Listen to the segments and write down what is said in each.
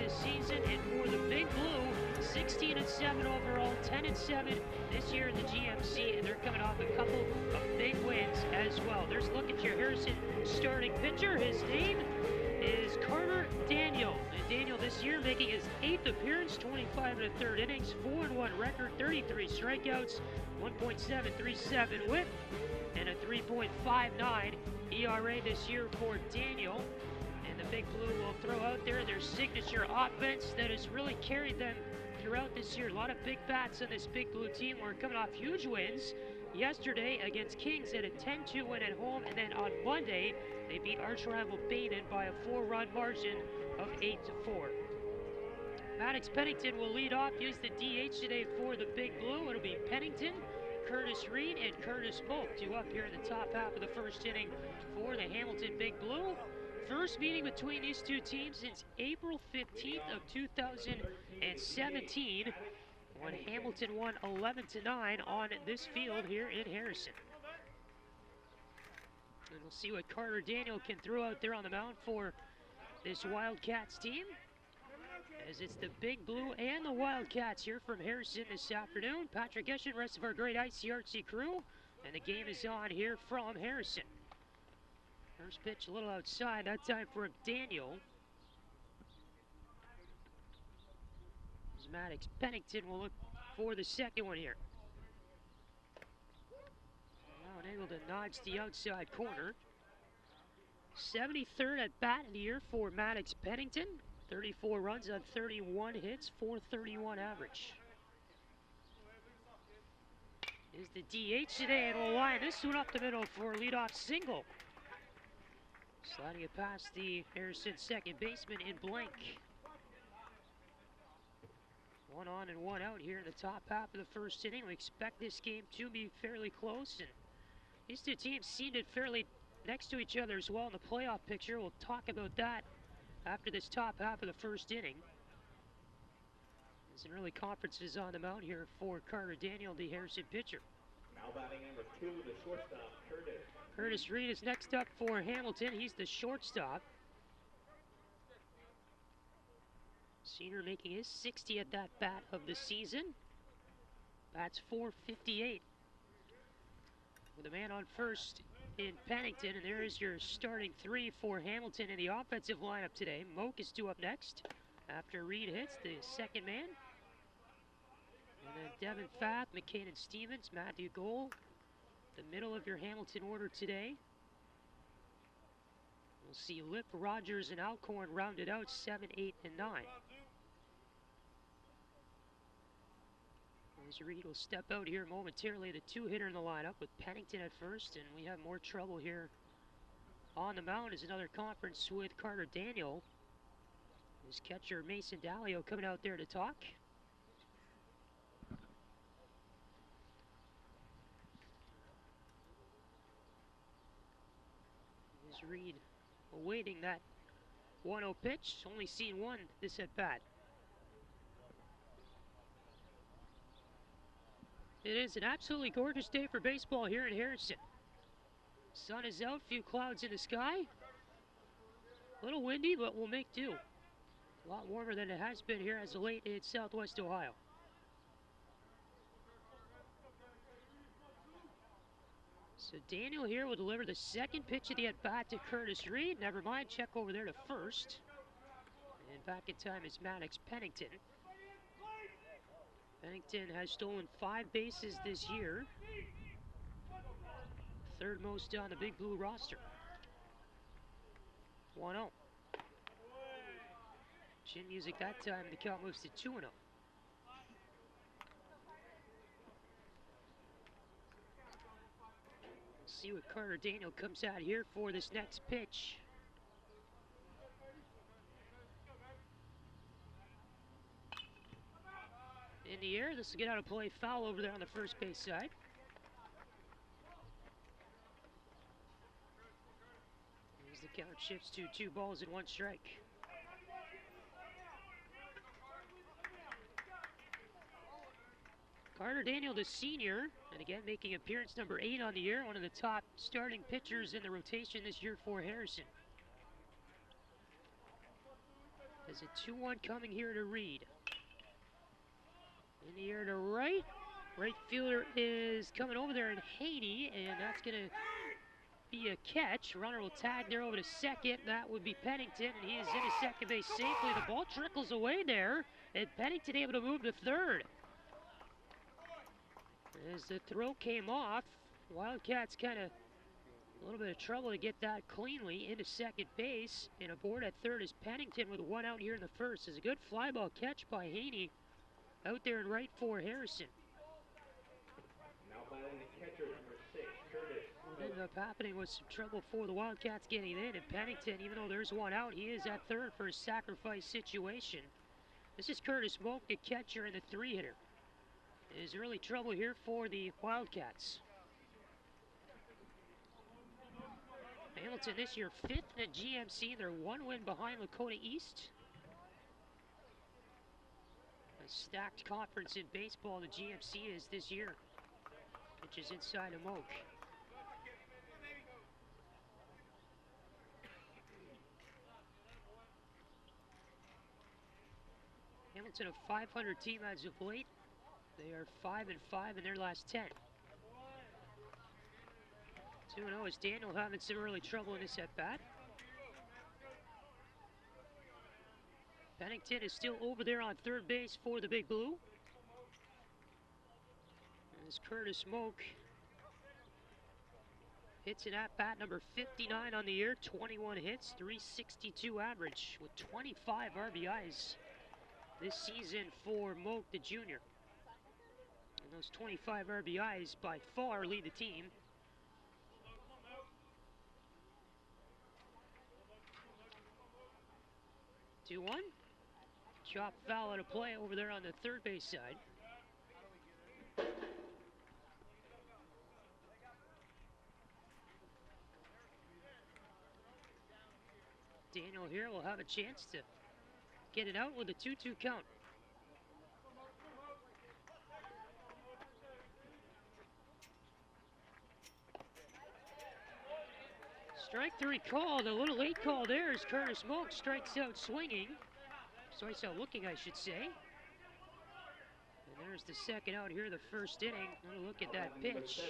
this season, and for the Big Blue, 16-7 overall, 10-7 this year in the GMC, and they're coming off a couple of big wins as well. There's a look at your Harrison starting pitcher. His name is Carter Daniel. And Daniel this year making his 8th appearance, 25 1/3 innings, 4-1 record, 33 strikeouts, 1.737 whip, and a 3.59 ERA this year for Daniel. And the Big Blue will throw out there their signature offense that has really carried them throughout this year. A lot of big bats on this Big Blue team. We're coming off huge wins yesterday against Kings at a 10-2 win at home, and then on Monday they beat arch rival Baden by a 4-run margin of 8-4. Maddox Pennington will lead off, use the DH today for the Big Blue. It'll be Pennington, Curtis Reed, and Curtis Moak due up here in the top half of the first inning for the Hamilton Big Blue. First meeting between these two teams since April 15th of 2017, when Hamilton won 11-9 on this field here in Harrison. And we'll see what Carter Daniel can throw out there on the mound for this Wildcats team, as it's the Big Blue and the Wildcats here from Harrison this afternoon. Patrick Eschen, rest of our great ICRC crew, and the game is on here from Harrison. First pitch a little outside, that time for Daniel. As Maddox Pennington will look for the second one here. Now unable to nudge the outside corner. 73rd at bat of the year for Maddox Pennington. 34 runs on 31 hits, 431 average. Is the DH today, and will line this one up the middle for a leadoff single. Sliding it past the Harrison second baseman in blank. One on and one out here in the top half of the first inning. We expect this game to be fairly close, and these two teams seem to fairly next to each other as well in the playoff picture. We'll talk about that after this top half of the first inning. There's some early conferences on the mound here for Carter Daniel, the Harrison pitcher. Now batting number 2, the shortstop, Curtis. Curtis Reed is next up for Hamilton. He's the shortstop. Senior making his 60th at bat of the season. Bats .458. With a man on first in Pennington, and there is your starting three for Hamilton in the offensive lineup today. Moak is due up next after Reed hits, the second man. And then Devin Fath, McCain Stevens, Matthew Gold, the middle of your Hamilton order today. We'll see Lip, Rogers, and Alcorn rounded out 7, 8, and 9. As Reed will step out here momentarily, the two-hitter in the lineup with Pennington at first, and we have more trouble here on the mound is another conference with Carter Daniel. His catcher Mason Dalio coming out there to talk. As Reed awaiting that 1-0 pitch, only seen one this at bat. It is an absolutely gorgeous day for baseball here in Harrison. Sun is out, few clouds in the sky. A little windy, but we'll make do. A lot warmer than it has been here as of late in Southwest Ohio. So Daniel here will deliver the second pitch of the at-bat to Curtis Reed. Never mind, check over there to first. And back in time is Maddox Pennington. Pennington has stolen 5 bases this year. Third most on the Big Blue roster. 1-0. Chin music that time, the count moves to 2-0. See what Carter Daniel comes out here for this next pitch. In the air, this will get out of play, foul over there on the first base side. As the count shifts to 2 balls and 1 strike. Carter Daniel, the senior, and again making appearance number 8 on the year, one of the top starting pitchers in the rotation this year for Harrison. As a 2-1 coming here to Reed. In the air to right. Right fielder is coming over there in Haney, and that's going to be a catch. Runner will tag there over to second. That would be Pennington, and he is into second base safely. The ball trickles away there, and Pennington able to move to third. As the throw came off, Wildcats kind of a little bit of trouble to get that cleanly into second base, and aboard at third is Pennington with one out here in the first. It's a good fly ball catch by Haney out there in right for Harrison. Now batting the catcher, number 6, Curtis. What ended up happening was some trouble for the Wildcats getting in, and Pennington, even though there's one out, he is at third for a sacrifice situation. This is Curtis Moak, the catcher and the 3-hitter. There's really trouble here for the Wildcats. Hamilton this year 5th in the GMC. They're 1 win behind Lakota East. A stacked conference in baseball the GMC is this year. Which is inside of Moak. Hamilton a 500 team as of late. They are 5-5 in their last 10. 2-0 is Daniel having some early trouble in this at-bat. Pennington is still over there on third base for the Big Blue. As Curtis Moak hits an at-bat number 59 on the year, 21 hits, 362 average with 25 RBIs this season for Moak the junior. And those 25 RBIs by far lead the team. Two-one. Chop foul out of play over there on the third base side. Daniel here will have a chance to get it out with a 2-2 count. Strike 3 called, a little late call there as Curtis Moak strikes out swinging. Strikes out looking, I should say. And there's the second out here, the first inning. Another look at that pitch.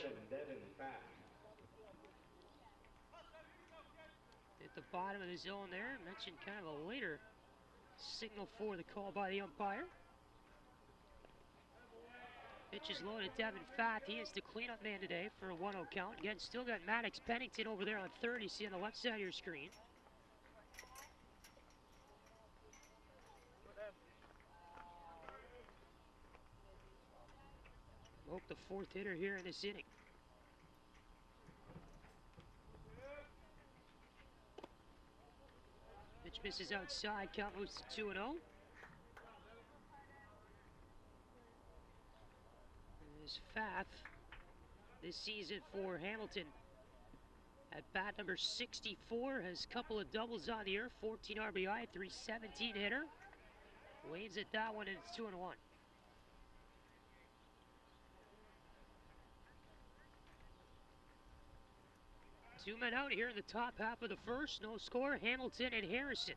At the bottom of the zone there, mentioned kind of a later signal for the call by the umpire. Pitch is low to Devin Fath. He is the cleanup man today for a 1-0 count. Again, still got Maddox Pennington over there on third. You see on the left side of your screen. Moak, the 4th hitter here in this inning. Pitch misses outside. Count moves to 2-0. Fath this season for Hamilton at bat number 64, has a couple of doubles on the year, 14 RBI, 317 hitter. Waves at that one, and it's 2-1. Two men out here in the top half of the first. No score. Hamilton and Harrison.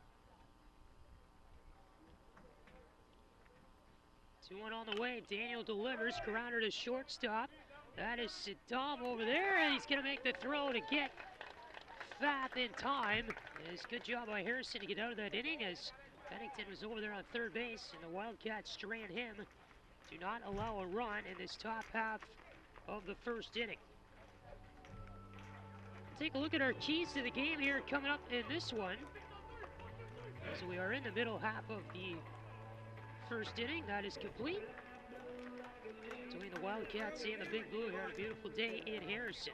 2-1 on the way. Daniel delivers. Grounder to shortstop. That is Saddam over there, and he's going to make the throw to get Fath in time. It's a good job by Harrison to get out of that inning as Pennington was over there on third base, and the Wildcats strand him. Do not allow a run in this top half of the first inning. Take a look at our keys to the game here coming up in this one. As we are in the middle half of the first inning, that is complete. Between the Wildcats and the Big Blue here on a beautiful day in Harrison.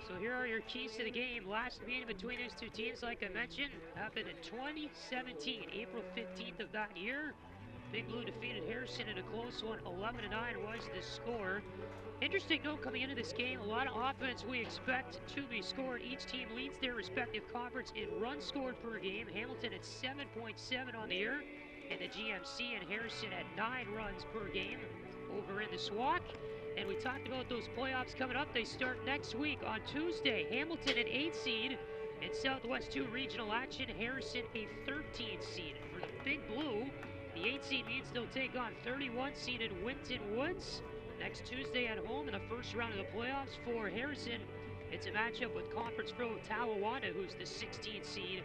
So here are your keys to the game. Last meeting between these two teams, like I mentioned, happened in 2017, April 15th of that year. Big Blue defeated Harrison in a close one. 11-9 was the score. Interesting note coming into this game, a lot of offense we expect to be scored. Each team leads their respective conference in runs scored per game. Hamilton at 7.7 on the year, and the GMC and Harrison at 9 runs per game over in the SWAC. And we talked about those playoffs coming up. They start next week on Tuesday. Hamilton, an 8 seed, In Southwest 2 regional action, Harrison a 13 seed. For the Big Blue, the 8 seed means they'll take on 31 seeded Winton Woods next Tuesday at home in the first round of the playoffs. For Harrison, it's a matchup with Conference Pro Talawanda, who's the 16th seed.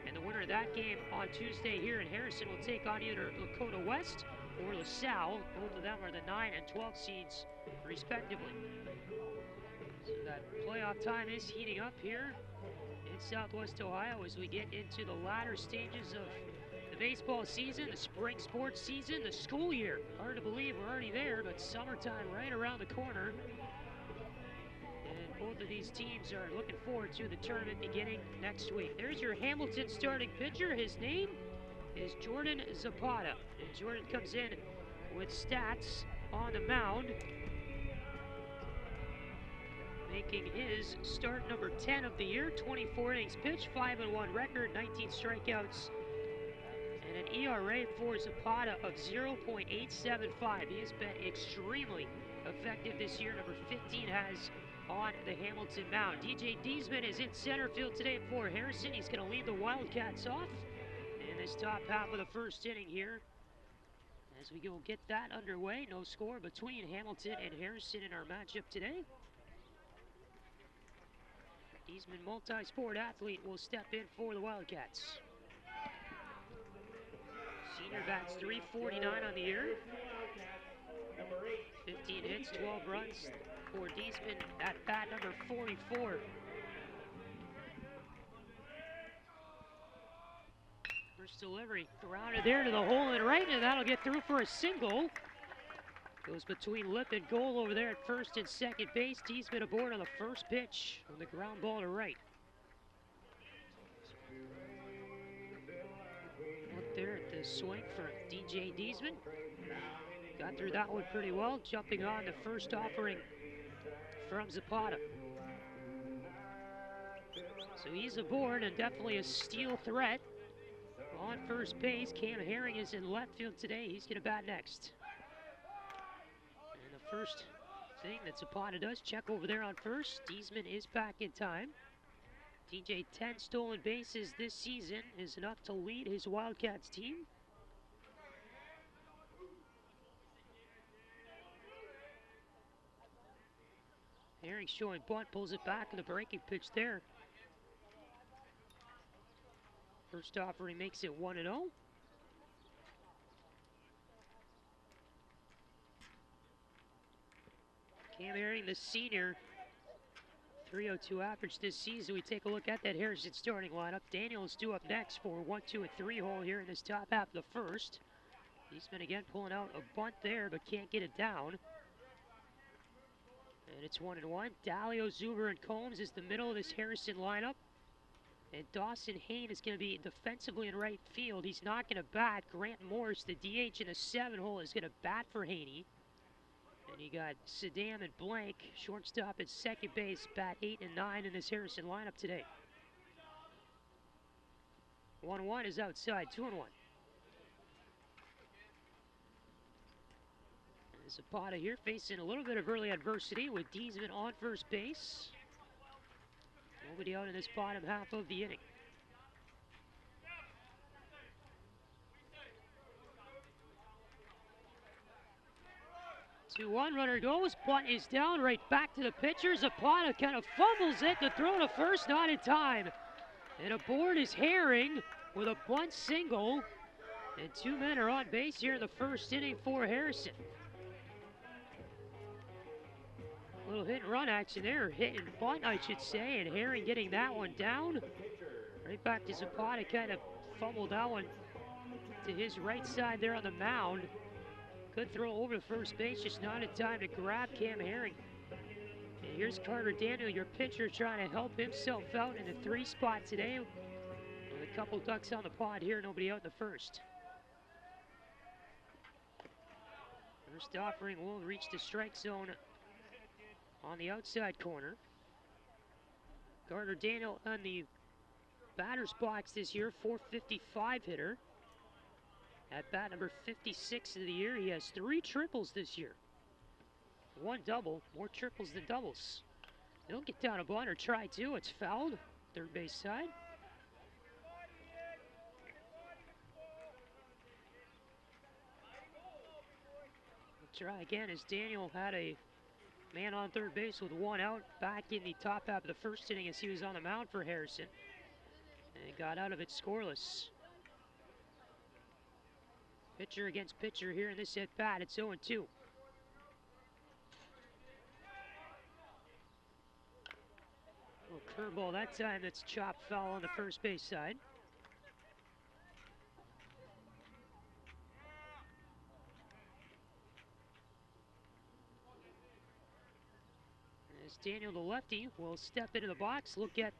And the winner of that game on Tuesday here in Harrison will take on either Lakota West or LaSalle. Both of them are the 9 and 12 seeds, respectively. So that playoff time is heating up here in Southwest Ohio as we get into the latter stages of the baseball season, the spring sports season, the school year. Hard to believe we're already there, but summertime right around the corner. And both of these teams are looking forward to the tournament beginning next week. There's your Hamilton starting pitcher. His name is Jordan Zapata. And Jordan comes in with stats on the mound, making his start number 10 of the year. 24 innings pitched, 5-1 record, 19 strikeouts, and an ERA for Zapata of 0.875. He has been extremely effective this year. Number 15 has on the Hamilton mound. DJ Diesman is in center field today for Harrison. He's going to lead the Wildcats off in this top half of the first inning here. As we go get that underway, no score between Hamilton and Harrison in our matchup today. Diesman, multi-sport athlete, will step in for the Wildcats. Senior bats .349 on the year. 15 hits, 12 runs for Diesman at bat number 44. First delivery, grounded there to the hole and right, and that'll get through for a single. Goes between lip and goal over there at first and second base. Diesman aboard on the first pitch on the ground ball to right. Look there at the swing for DJ Diesman. Got through that one pretty well, jumping on the first offering from Zapata. So he's aboard and definitely a steal threat. On first base, Cam Herring is in left field today. He's going to bat next. First thing that Zapata does, check over there on first. Diesman is back in time. DJ, 10 stolen bases this season is enough to lead his Wildcats team. Herring showing bunt, pulls it back in the breaking pitch there. First offering makes it 1-0. Cam Herring, the senior, 302 average this season. We take a look at that Harrison starting lineup. Daniel is due up next for 1, 2, and 3 hole here in this top half of the first. Eastman again pulling out a bunt there, but can't get it down. And it's 1-1. Dalio, Zuber, and Combs is the middle of this Harrison lineup. And Dawson Hain is going to be defensively in right field. He's not going to bat. Grant Morris, the DH in the 7 hole, is going to bat for Haney. And you got Saddam and Blank, shortstop at second base, bat 8 and 9 in this Harrison lineup today. 1-1 is outside, 2-1. Zapata here facing a little bit of early adversity with Diesman on first base. Nobody out in this bottom half of the inning. 2-1, runner goes, bunt is down, right back to the pitcher. Zapata kind of fumbles it, the throw to first, not in time. And aboard is Herring with a bunt single. And 2 men are on base here in the first inning for Harrison. A little hit and run action there, hit and bunt I should say, and Herring getting that one down. Right back to Zapata, kind of fumbled that one to his right side there on the mound. Good throw over to first base, just not in time to grab Cam Herring. And here's Carter Daniel, your pitcher, trying to help himself out in the 3 spot today. With a couple ducks on the pod here, nobody out in the first. First offering will reach the strike zone on the outside corner. Carter Daniel on the batter's box this year, .455 hitter. At bat number 56 of the year, he has 3 triples this year. 1 double, more triples than doubles. He'll get down a bunt or try to, it's fouled. third base side. We'll try again as Daniel had a man on third base with one out back in the top half of the first inning as he was on the mound for Harrison. And got out of it scoreless. Pitcher against pitcher here in this at-bat. It's 0-2. Curveball that time, that's chopped foul on the first base side. As Daniel the lefty will step into the box, look at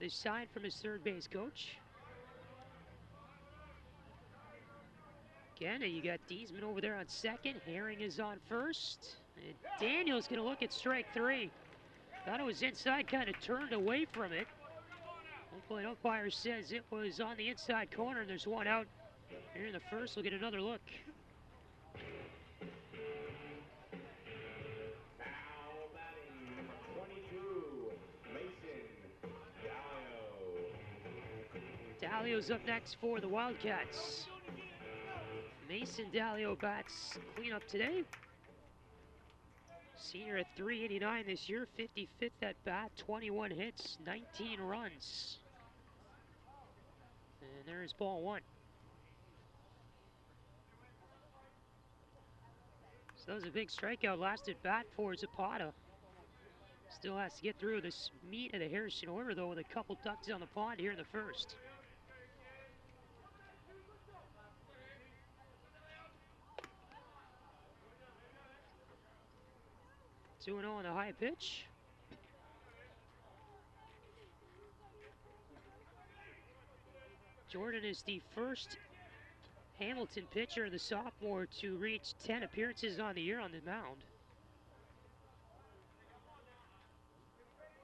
the sign from his third base coach. Again, you got Diesman over there on second, Herring is on first, and Daniel's gonna look at strike three. Thought it was inside, kind of turned away from it. Hopefully an umpire says it was on the inside corner and there's one out. Here in the first, we'll get another look. Now batting number 22, Mason Dalio. Dalio's up next for the Wildcats. Mason Dalio bats cleanup today. Senior at .389 this year, 55th at bat, 21 hits, 19 runs. And there's ball one. So that was a big strikeout last at bat for Zapata. Still has to get through this meat of the Harrison order though with a couple ducks on the pond here in the first. 2-0 on the high pitch. Jordan is the first Hamilton pitcher, the sophomore, to reach 10 appearances on the year on the mound.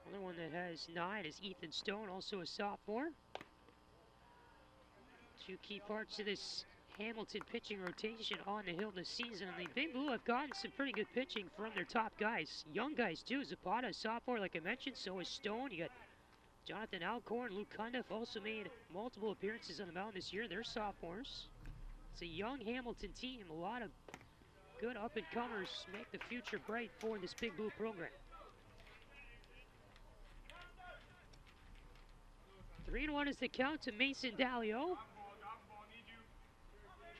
Another one that has 9 is Ethan Stone, also a sophomore. Two key parts of this Hamilton pitching rotation on the hill this season. And the Big Blue have gotten some pretty good pitching from their top guys. Young guys too. Zapata, a sophomore, like I mentioned, so is Stone. You got Jonathan Alcorn, Luke Cundiff also made multiple appearances on the mound this year. They're sophomores. It's a young Hamilton team. A lot of good up-and-comers make the future bright for this Big Blue program. 3-1 is the count to Mason Dalio.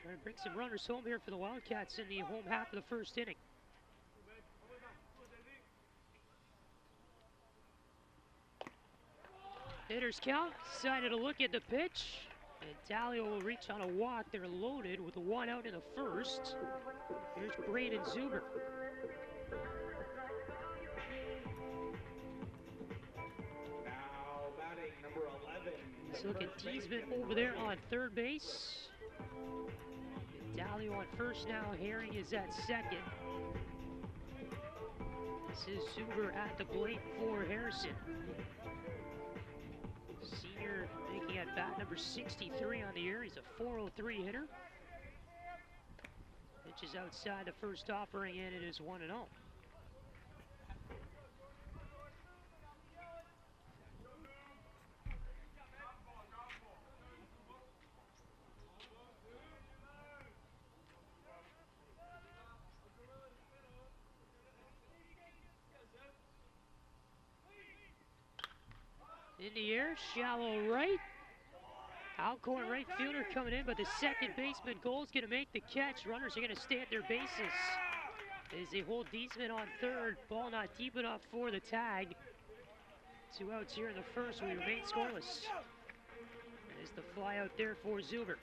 Trying to bring some runners home here for the Wildcats in the home half of the first inning. Hitters count, decided to look at the pitch, and Dalio will reach on a walk. They're loaded with one out in the first. Here's Braden Zuber. Now batting number 11. Let's look at Diesman over there on third base. Dalio on first now. Herring is at second. This is Zuber at the plate for Harrison. Senior making at bat number 63 on the year. He's a .403 hitter. Pitch is outside the first offering, and it is 1-0. In the air, shallow right. Alcorn right fielder coming in, but the second baseman Gold's going to make the catch. Runners are going to stay at their bases as they hold Diesman on third. Ball not deep enough for the tag. 2 outs here in the first. We remain scoreless. There's the fly out there for Zuber.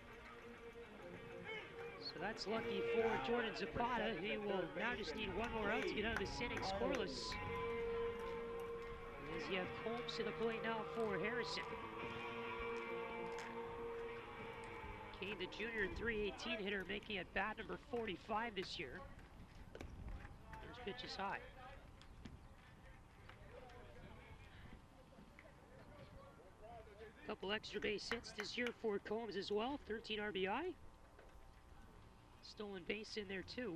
So that's lucky for Jordan Zapata. He will now just need one more out to get out of this inning scoreless. As you have Combs to the plate now for Harrison. Kane, the junior .318 hitter, making at bat number 45 this year. First pitch is high. Couple extra base hits this year for Combs as well. 13 RBI. Stolen base in there too.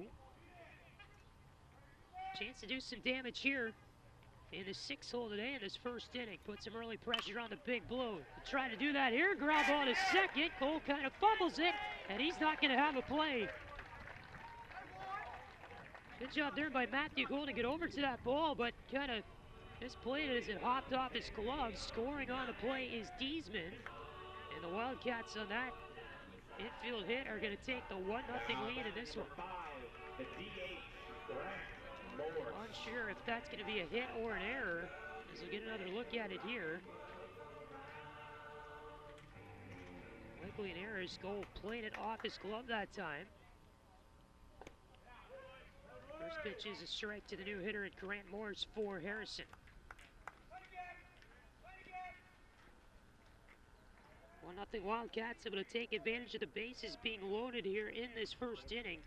Chance to do some damage here. in the 6th hole today in this first inning. Put some early pressure on the Big Blue. Trying to do that here. Ground ball to second. Cole kind of fumbles it, and he's not going to have a play. Good job there by Matthew Gould to get over to that ball, but kind of misplayed it as it hopped off his glove. Scoring on the play is Diesman, and the Wildcats on that infield hit are going to take the 1-0 lead in this one. Unsure if that's going to be a hit or an error, as we'll get another look at it here. Likely an error, as Gold played it off his glove that time. First pitch is a strike to the new hitter at Grant Morris for Harrison. 1-0 Wildcats able to take advantage of the bases being loaded here in this first inning.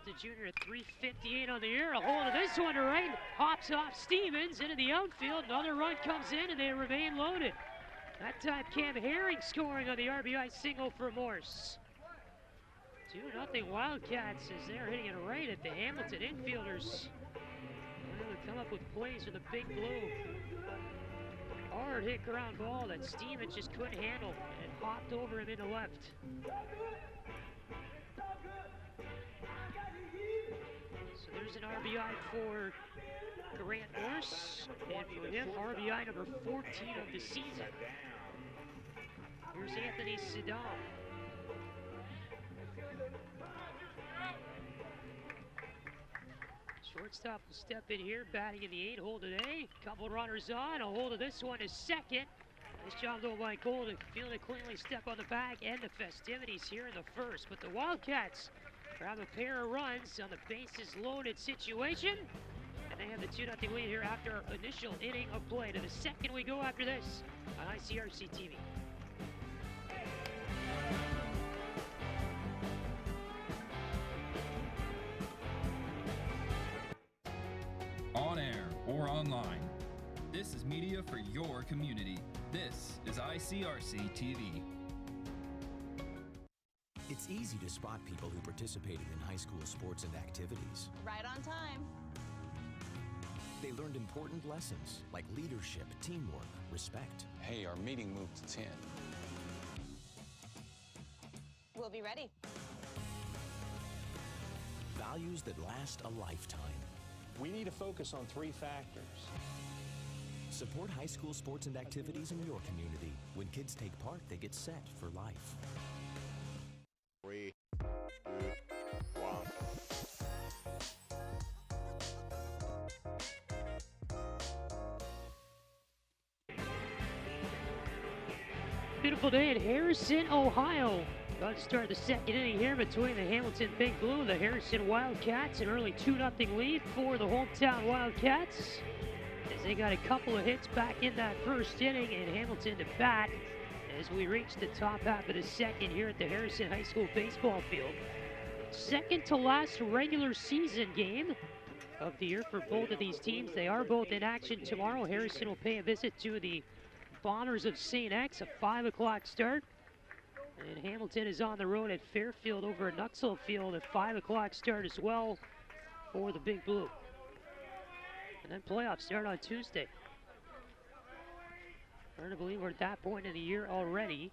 The junior at 358 on the year. A hold of this one to right. Hops off Stevens into the outfield. Another run comes in and they remain loaded. That time Cam Herring scoring on the RBI single for Morse. 2-0 Wildcats as they're hitting it right at the Hamilton infielders. Able to come up with plays with the Big Blue. Hard hit ground ball that Stevens just couldn't handle and hopped over him into left. There's an RBI for Grant Morse, and for him, RBI number 14 of the season. Here's Anthony Saddam. Shortstop will step in here, batting in the 8th hole today. Couple runners on, a hold of this one is second. Nice job though by Cole to field it cleanly, step on the bag, and the festivities here in the first. But the Wildcats grab a pair of runs on the bases loaded situation, and they have the 2-0 lead here after our initial inning of play. To the second we go after this on ICRC-TV. On air or online, this is media for your community. This is ICRC-TV. It's easy to spot people who participated in high school sports and activities. Right on time. They learned important lessons like leadership, teamwork, respect. Hey, our meeting moved to 10. We'll be ready. Values that last a lifetime. We need to focus on 3 factors. Support high school sports and activities in your community. When kids take part, they get set for life. 3, 2, 1. Beautiful day in Harrison, Ohio. About to start the second inning here between the Hamilton Big Blue and the Harrison Wildcats. An early 2-0 lead for the hometown Wildcats, as they got a couple of hits back in that first inning, and Hamilton to bat as we reach the top half of the second here at the Harrison High School baseball field. Second to last regular season game of the year for both of these teams. They are both in action tomorrow. Harrison will pay a visit to the Bombers of St. X, a 5 o'clock start. And Hamilton is on the road at Fairfield over at Nuxle Field, a 5 o'clock start as well for the Big Blue. And then playoffs start on Tuesday. Hard to believe we're at that point in the year already.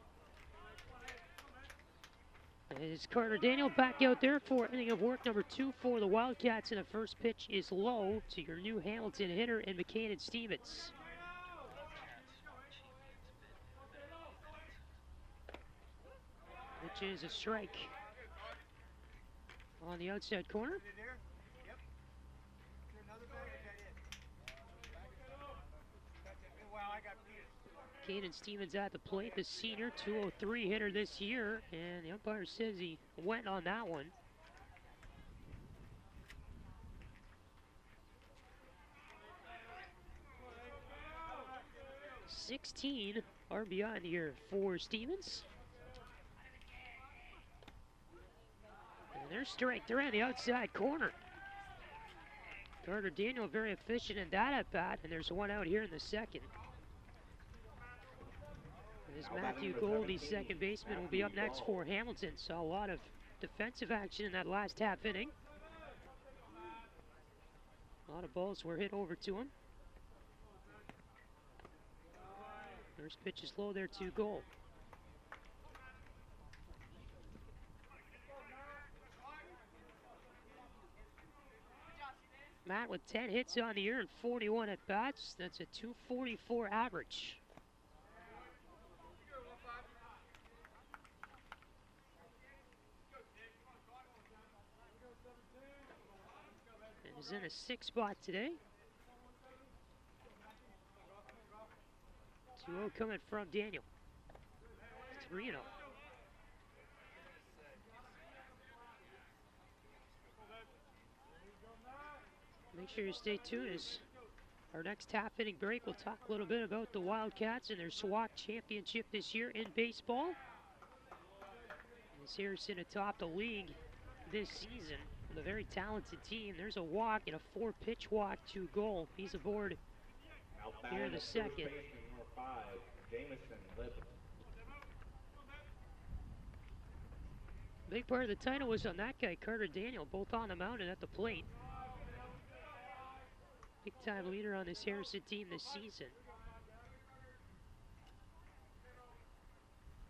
As Carter Daniel back out there for inning of work number 2 for the Wildcats, and the first pitch is low to your new Hamilton hitter in McCain and Stevens. Which is a strike on the outside corner. Caden Stevens at the plate, the senior, 203 hitter this year, and the umpire says he went on that one. #16 RBI in the year for Stevens. And there's strike 3 on the outside corner. Carter Daniel very efficient in that at bat, and there's one out here in the second. As Matthew Goldie, second baseman, will be up next for Hamilton. Saw a lot of defensive action in that last half inning. A lot of balls were hit over to him. First pitch is low there, 2-0. Matt with 10 hits on the year and 41 at bats. That's a .244 average. And is in a 6 spot today. 2-0 coming from Daniel. 3-0. Make sure you stay tuned as our next half-inning break. We'll talk a little bit about the Wildcats and their SWAC championship this year in baseball. As Harrison atop the league this season with a very talented team. There's a walk and a 4-pitch walk to goal. He's aboard here in the second. Number 5, Jamison Lip. Big part of the title was on that guy, Carter Daniel, both on the mound and at the plate. Big-time leader on this Harrison team this season.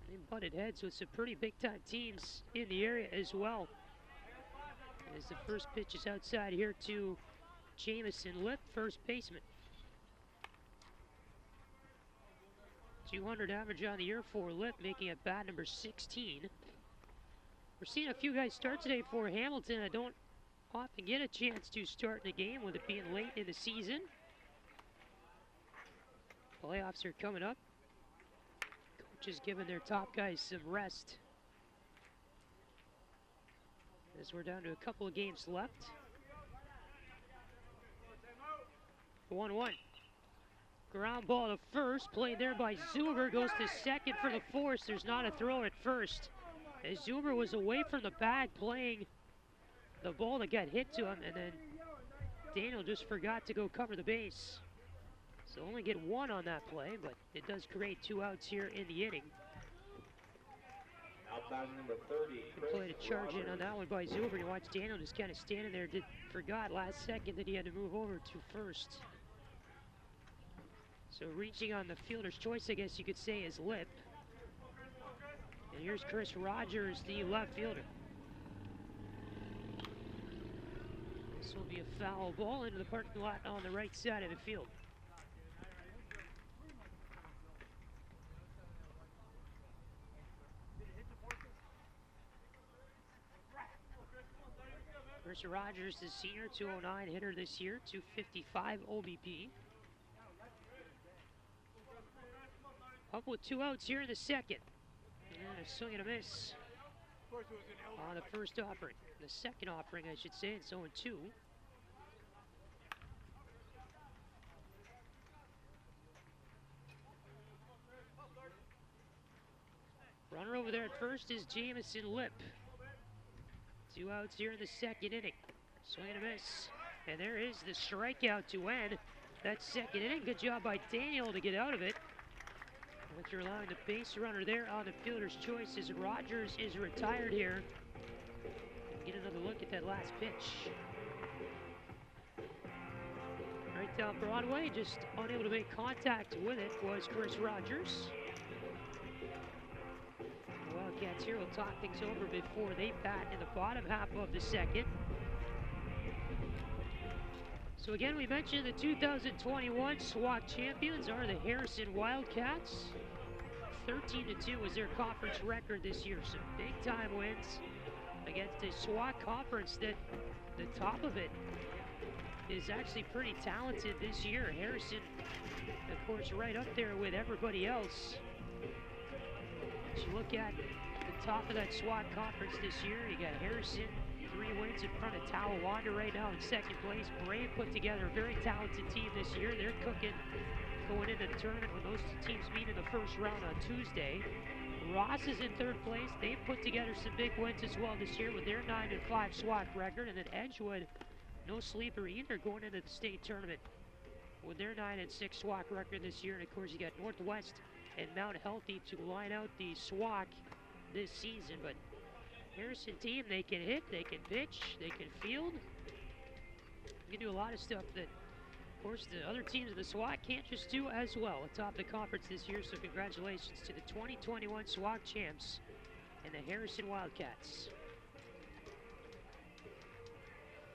They butted heads with some pretty big-time teams in the area as well. As the first pitch is outside here to Jamison Lip, first baseman. 200 average on the year for Lip, making it bat number 16. We're seeing a few guys start today for Hamilton. I don't often get a chance to start in a game with it being late in the season. Playoffs are coming up. Coaches giving their top guys some rest. As we're down to a couple of games left. 1-1. Ground ball to first, played there by Zuber, goes to second for the force. There's not a throw at first. As Zuber was away from the bag playing the ball that got hit to him, and then Daniel just forgot to go cover the base. So only get one on that play, but it does create 2 outs here in the inning. Outbound number 30. Played a charge in on that one by Zuber. You watch Daniel just kind of standing there, forgot last second that he had to move over to first. So reaching on the fielder's choice, I guess you could say, is Lip. And here's Chris Rogers, the left fielder. This will be a foul ball into the parking lot on the right side of the field. Chris Rogers, the senior, 209 hitter this year, 255 OBP. Up with 2 outs here in the second. And a swing and a miss on the first offering. The second offering, I should say, it's 0-2. Runner over there at first is Jamison Lip. 2 outs here in the second inning. Swing and a miss. And there is the strikeout to end that second inning. Good job by Daniel to get out of it. But you're allowing the base runner there on the fielder's choice as Rogers is retired here. Get another look at that last pitch. Right down Broadway, just unable to make contact with it was Chris Rogers. The Wildcats here will talk things over before they bat in the bottom half of the second. So again, we mentioned the 2021 SWAC champions are the Harrison Wildcats. 13-2 was their conference record this year. Some big-time wins against a SWAC conference that the top of it is actually pretty talented this year. Harrison, of course, right up there with everybody else. As you look at the top of that SWAC conference this year, you got Harrison, 3 wins in front of Talawanda right now in second place. Brave put together a very talented team this year. They're cooking going into the tournament when those 2 teams meet in the first round on Tuesday. Ross is in 3rd place. They've put together some big wins as well this year with their 9-5 SWAC record. And then Edgewood, no sleeper either, going into the state tournament with their 9-6 SWAC record this year. And of course, you got Northwest and Mount Healthy to line out the SWAC this season. But Harrison team, they can hit, they can pitch, they can field. You can do a lot of stuff that, of course, the other teams of the SWAC can't just do as well atop the conference this year. So congratulations to the 2021 SWAC champs and the Harrison Wildcats.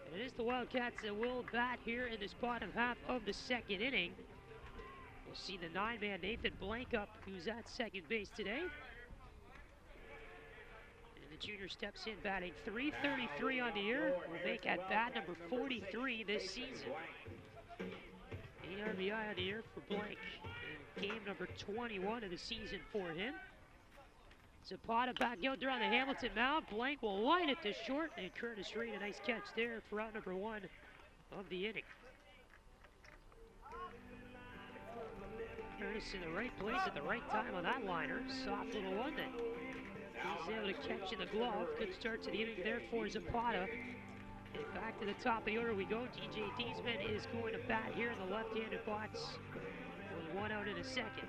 And it is the Wildcats that will bat here in this bottom half of the second inning. We'll see the 9-man Nathan Blankup, who's at second base today. And the junior steps in batting .333 on the year. Will make at bat number 43 this season. 8 RBI on the year for Blank. And game number 21 of the season for him. Zapata back out there on the Hamilton mound. Blank will line it to short, and Curtis Reed, a nice catch there for out number 1 of the inning. Curtis in the right place at the right time on that liner. Soft little one that he's able to catch in the glove. Good start to the inning there for Zapata. And back to the top of the order we go. DJ Diesman is going to bat here in the left-handed box with 1 out in a second.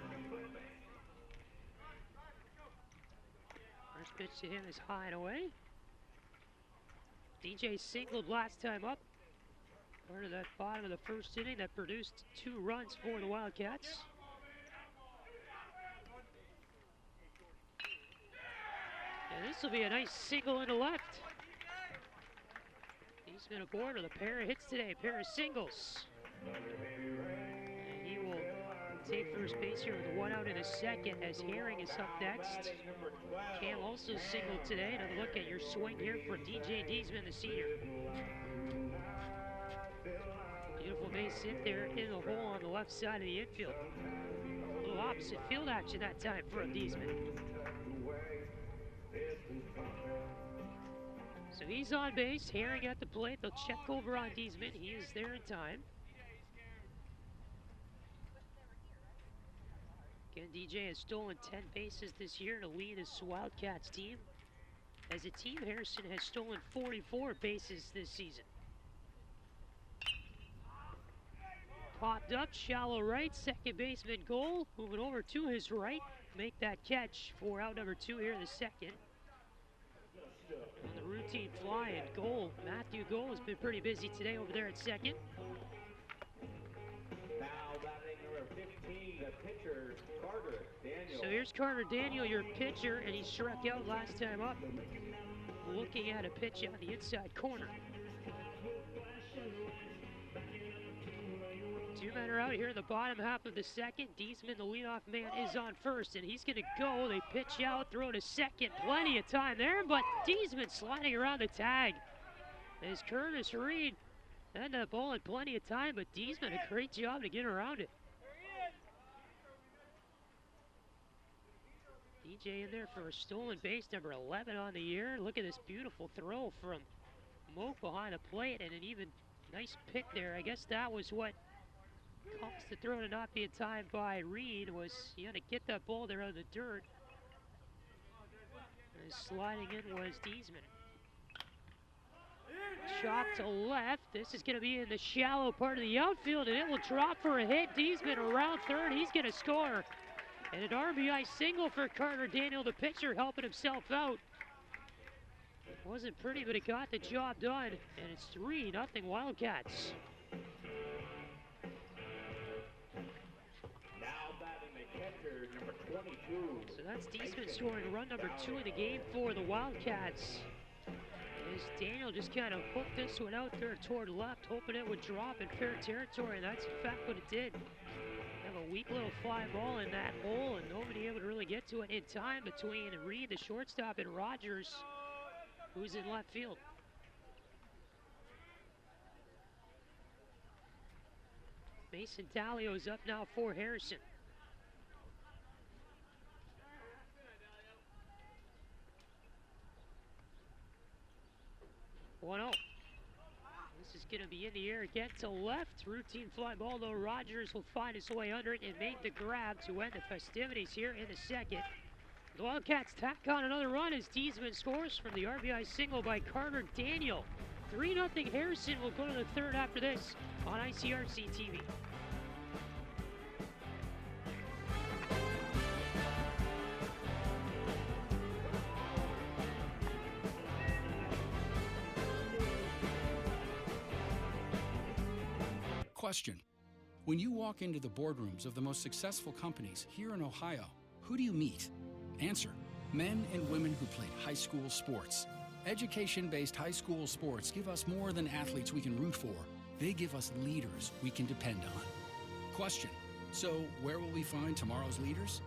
First pitch to him is high and away. DJ singled last time up. Part of that bottom of the first inning that produced 2 runs for the Wildcats. And this will be a nice single into left. He's been aboard with a pair of hits today, a pair of singles. And he will take first base here with 1 out in a second as Herring is up next. Cam also singled today. Another look at your swing here for DJ Diesman, the senior. Beautiful base hit there in the hole on the left side of the infield. A little opposite field action that time for Diesman. So he's on base, Herring at the plate. They'll check over on Diesman. He is there in time. Again, DJ has stolen 10 bases this year to lead his Wildcats team. As a team, Harrison has stolen 44 bases this season. Popped up, shallow right, second baseman Goal. Moving over to his right, make that catch for out number 2 here in the second. On the routine fly and Goal. Matthew Goal has been pretty busy today over there at second. Now batting number 15, the pitcher, Carter Daniel. So here's Carter Daniel, your pitcher, and he struck out last time up. Looking at a pitch out the inside corner. 2 men are out here in the bottom half of the second. Diesman, the leadoff man, is on first, and he's going to go. They pitch out, throw to second. Plenty of time there, but Diesman sliding around the tag. As Curtis Reed had that ball in plenty of time, but Diesman a great job to get around it. DJ in there for a stolen base, number 11 on the year. Look at this beautiful throw from Moak behind the plate, and an even nice pick there. I guess that was what caused the throw to not be in time by Reed, was he had to get that ball there out of the dirt. And sliding in was Diesman. Shot to left. This is going to be in the shallow part of the outfield, and it will drop for a hit. Diesman around third. He's going to score. And an RBI single for Carter Daniel, the pitcher, helping himself out. Wasn't pretty, but it got the job done. And it's 3-0 Wildcats. Number 22. So that's Diesman scoring run number 2 in the game for the Wildcats. As Daniel just kind of hooked this one out there toward left, hoping it would drop in fair territory, and that's in fact what it did. Have a weak little fly ball in that hole, and nobody able to really get to it in time between Reed, the shortstop, and Rogers, who's in left field. Mason Dalio's up now for Harrison. 1-0. This is going to be in the air again to left. Routine fly ball, though. Rogers will find his way under it and make the grab to end the festivities here in the second. The Wildcats tack on another run as Diesman scores from the RBI single by Carter Daniel. 3-0 Harrison will go to the third after this on ICRC-TV. Question: when you walk into the boardrooms of the most successful companies here in Ohio, who do you meet? Answer: men and women who played high school sports. Education-based high school sports give us more than athletes we can root for. They give us leaders we can depend on. Question: so where will we find tomorrow's leaders?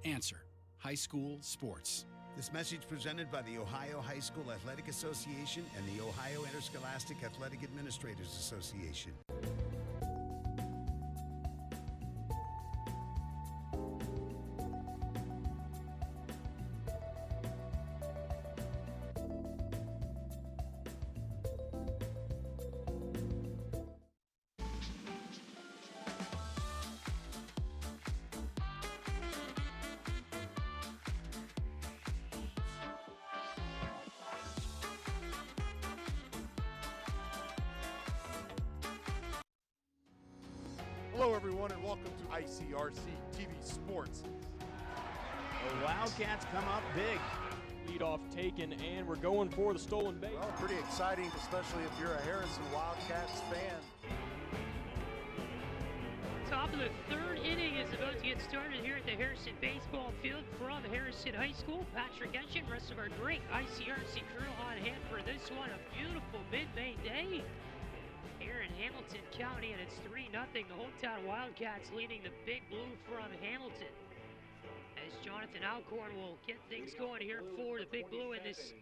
Answer: high school sports. This message presented by the Ohio High School Athletic Association and the Ohio Interscholastic Athletic Administrators Association. Hello everyone and welcome to ICRC-TV Sports. The Wildcats come up big. Lead off taken, and we're going for the stolen base. Well, pretty exciting, especially if you're a Harrison Wildcats fan. Top of the third inning is about to get started here at the Harrison baseball field from Harrison High School. Patrick Etchen, rest of our great ICRC crew on hand for this one. A beautiful mid-May day here in Hamilton County, and it's 3-0. The hometown Wildcats leading the Big Blue from Hamilton. As Jonathan Alcorn will get things going here for the Big Blue in this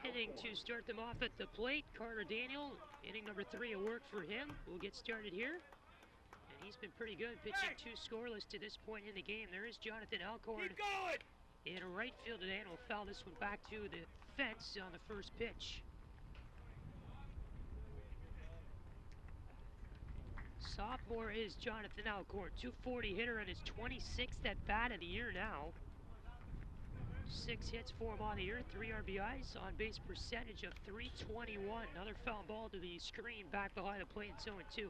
inning to start them off at the plate. Carter Daniel, inning number 3 of work for him. We'll get started here. And he's been pretty good, pitching 2 scoreless to this point in the game. There is Jonathan Alcorn in right field, and will foul this one back to the fence on the first pitch. Sophomore is Jonathan Alcorn, 240 hitter and his 26th at bat of the year now. 6 hits for him on the year, 3 RBIs, on base percentage of .321. Another foul ball to the screen back behind the plate, and 0-2.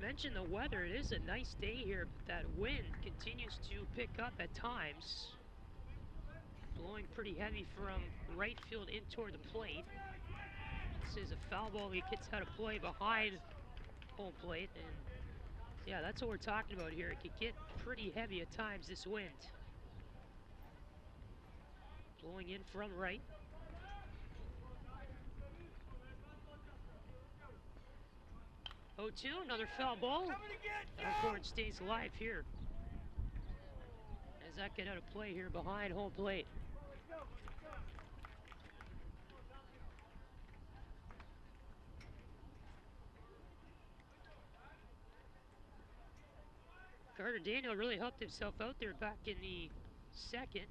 Mentioned the weather, it is a nice day here, but that wind continues to pick up at times. Blowing pretty heavy from right field in toward the plate. This is a foul ball that gets out of play behind home plate, and yeah, that's what we're talking about here. It could get pretty heavy at times, this wind. Blowing in from right. Oh, 2, another foul ball. Alcorn stays alive here as that get out of play here behind home plate. Carter Daniel really helped himself out there back in the second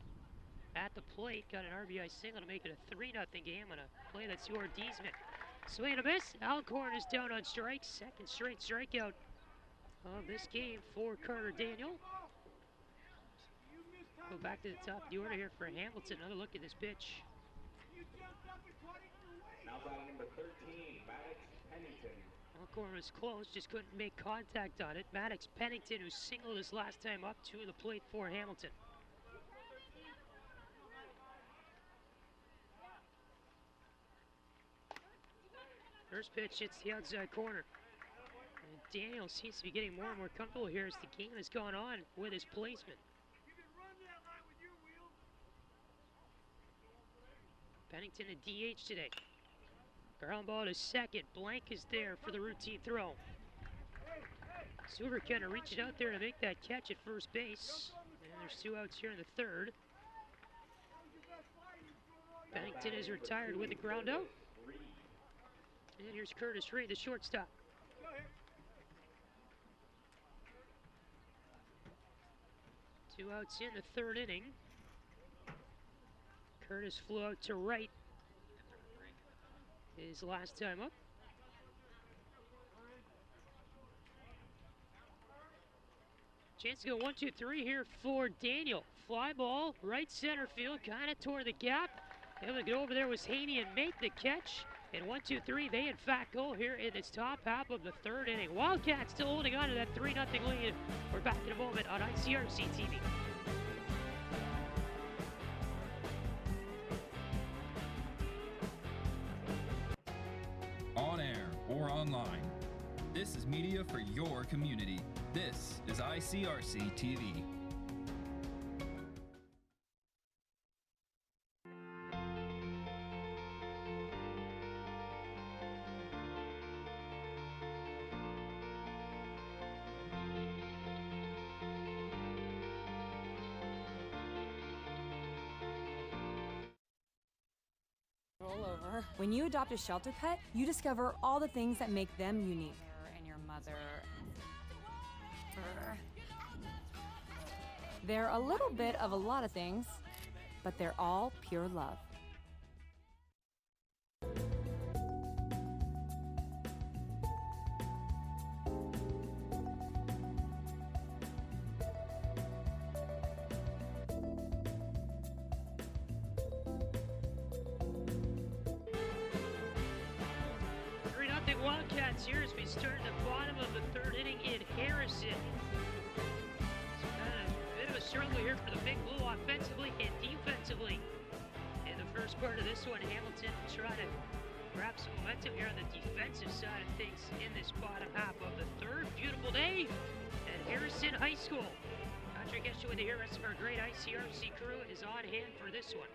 at the plate. Got an RBI single to make it a 3-0 game on a play that scored Deesman. Swing and a miss. Alcorn is down on strikes. Second straight strikeout of this game for Carter Daniel. Go back to the top of the order here for Hamilton. Another look at this pitch. Now batting number 13, Maddox Pennington. Alcorn was close, just couldn't make contact on it. Maddox Pennington, who singled his last time up to the plate for Hamilton. First pitch hits the outside corner. And Daniel seems to be getting more and more comfortable here as the game has gone on with his placement. Pennington a DH today. Ground ball to second. Blank is there for the routine throw. Suter kind of reaching out there to make that catch at first base. And there's 2 outs here in the third. Pennington is retired with the ground out. And here's Curtis Reed, the shortstop. Two outs in the third inning. Curtis flew out to right his last time up. Chance to go 1-2-3 here for Daniel. Fly ball, right center field, kind of toward the gap. Able to get over there was Haney and make the catch. And 1-2-3, they in fact go here in this top half of the third inning. Wildcats still holding on to that 3-0 lead. We're back in a moment on ICRC-TV. This is media for your community. This is ICRC-TV. When you adopt a shelter pet, you discover all the things that make them unique. And your mother. They're a little bit of a lot of things, but they're all pure love. Wildcats here as we start at the bottom of the third inning in Harrison. It's been a bit of a struggle here for the Big Blue offensively and defensively. In the first part of this one, Hamilton will try to grab some momentum here on the defensive side of things in this bottom half of the third. Beautiful day at Harrison High School. Patrick Escher with the rest of our great ICRC crew is on hand for this one.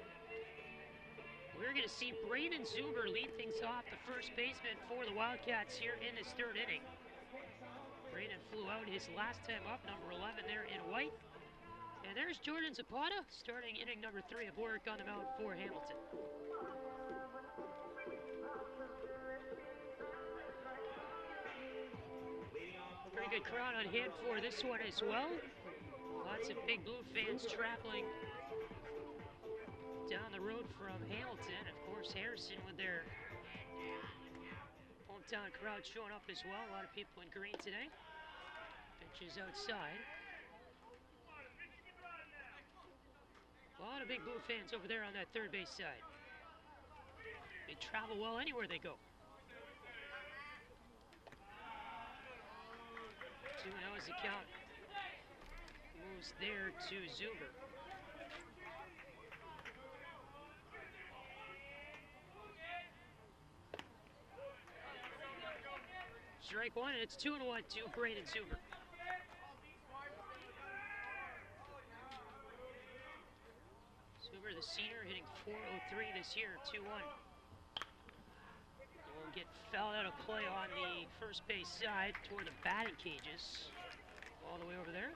We're going to see Braden Zuber lead things off, the first baseman for the Wildcats here in this third inning. Braden flew out his last time up, number 11 there in white. And there's Jordan Zapata starting inning number 3 of work on the mound for Hamilton. Pretty good crowd on hand for this one as well. Lots of Big Blue fans traveling down the road from Hamilton. Of course, Harrison with their hometown crowd showing up as well. A lot of people in green today. Pitches outside. A lot of Big Blue fans over there on that third base side. They travel well anywhere they go. 2-0 as the count moves there to Zuber. Strike one, and it's 2-1 to Braden Zuber. Zuber, the senior, hitting .403 this year, 2-1. Will get fouled out of play on the first base side toward the batting cages. All the way over there.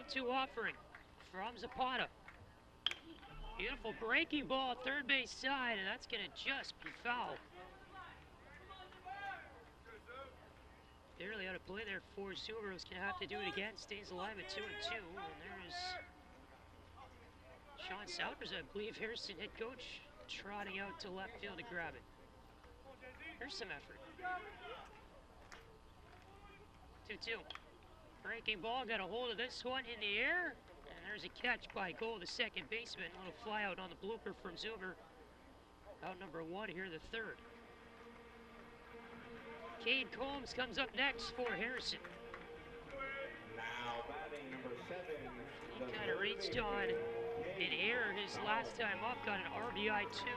Two offering from Zapata. Beautiful breaking ball, third base side, and that's going to just be foul. Barely out of play there for Zuber, who's going to have to do it again. Stays alive at 2-2, and there's Sean Souters, I believe, Harrison head coach, trotting out to left field to grab it. There's some effort. 2-2. Breaking ball, got a hold of this one in the air, and there's a catch by Goal, the second baseman. A little fly out on the blooper from Zuber. Out number 1 here, the third. Cade Combs comes up next for Harrison. Now batting number 7. He kind of reached on an error his last time up, got an RBI 2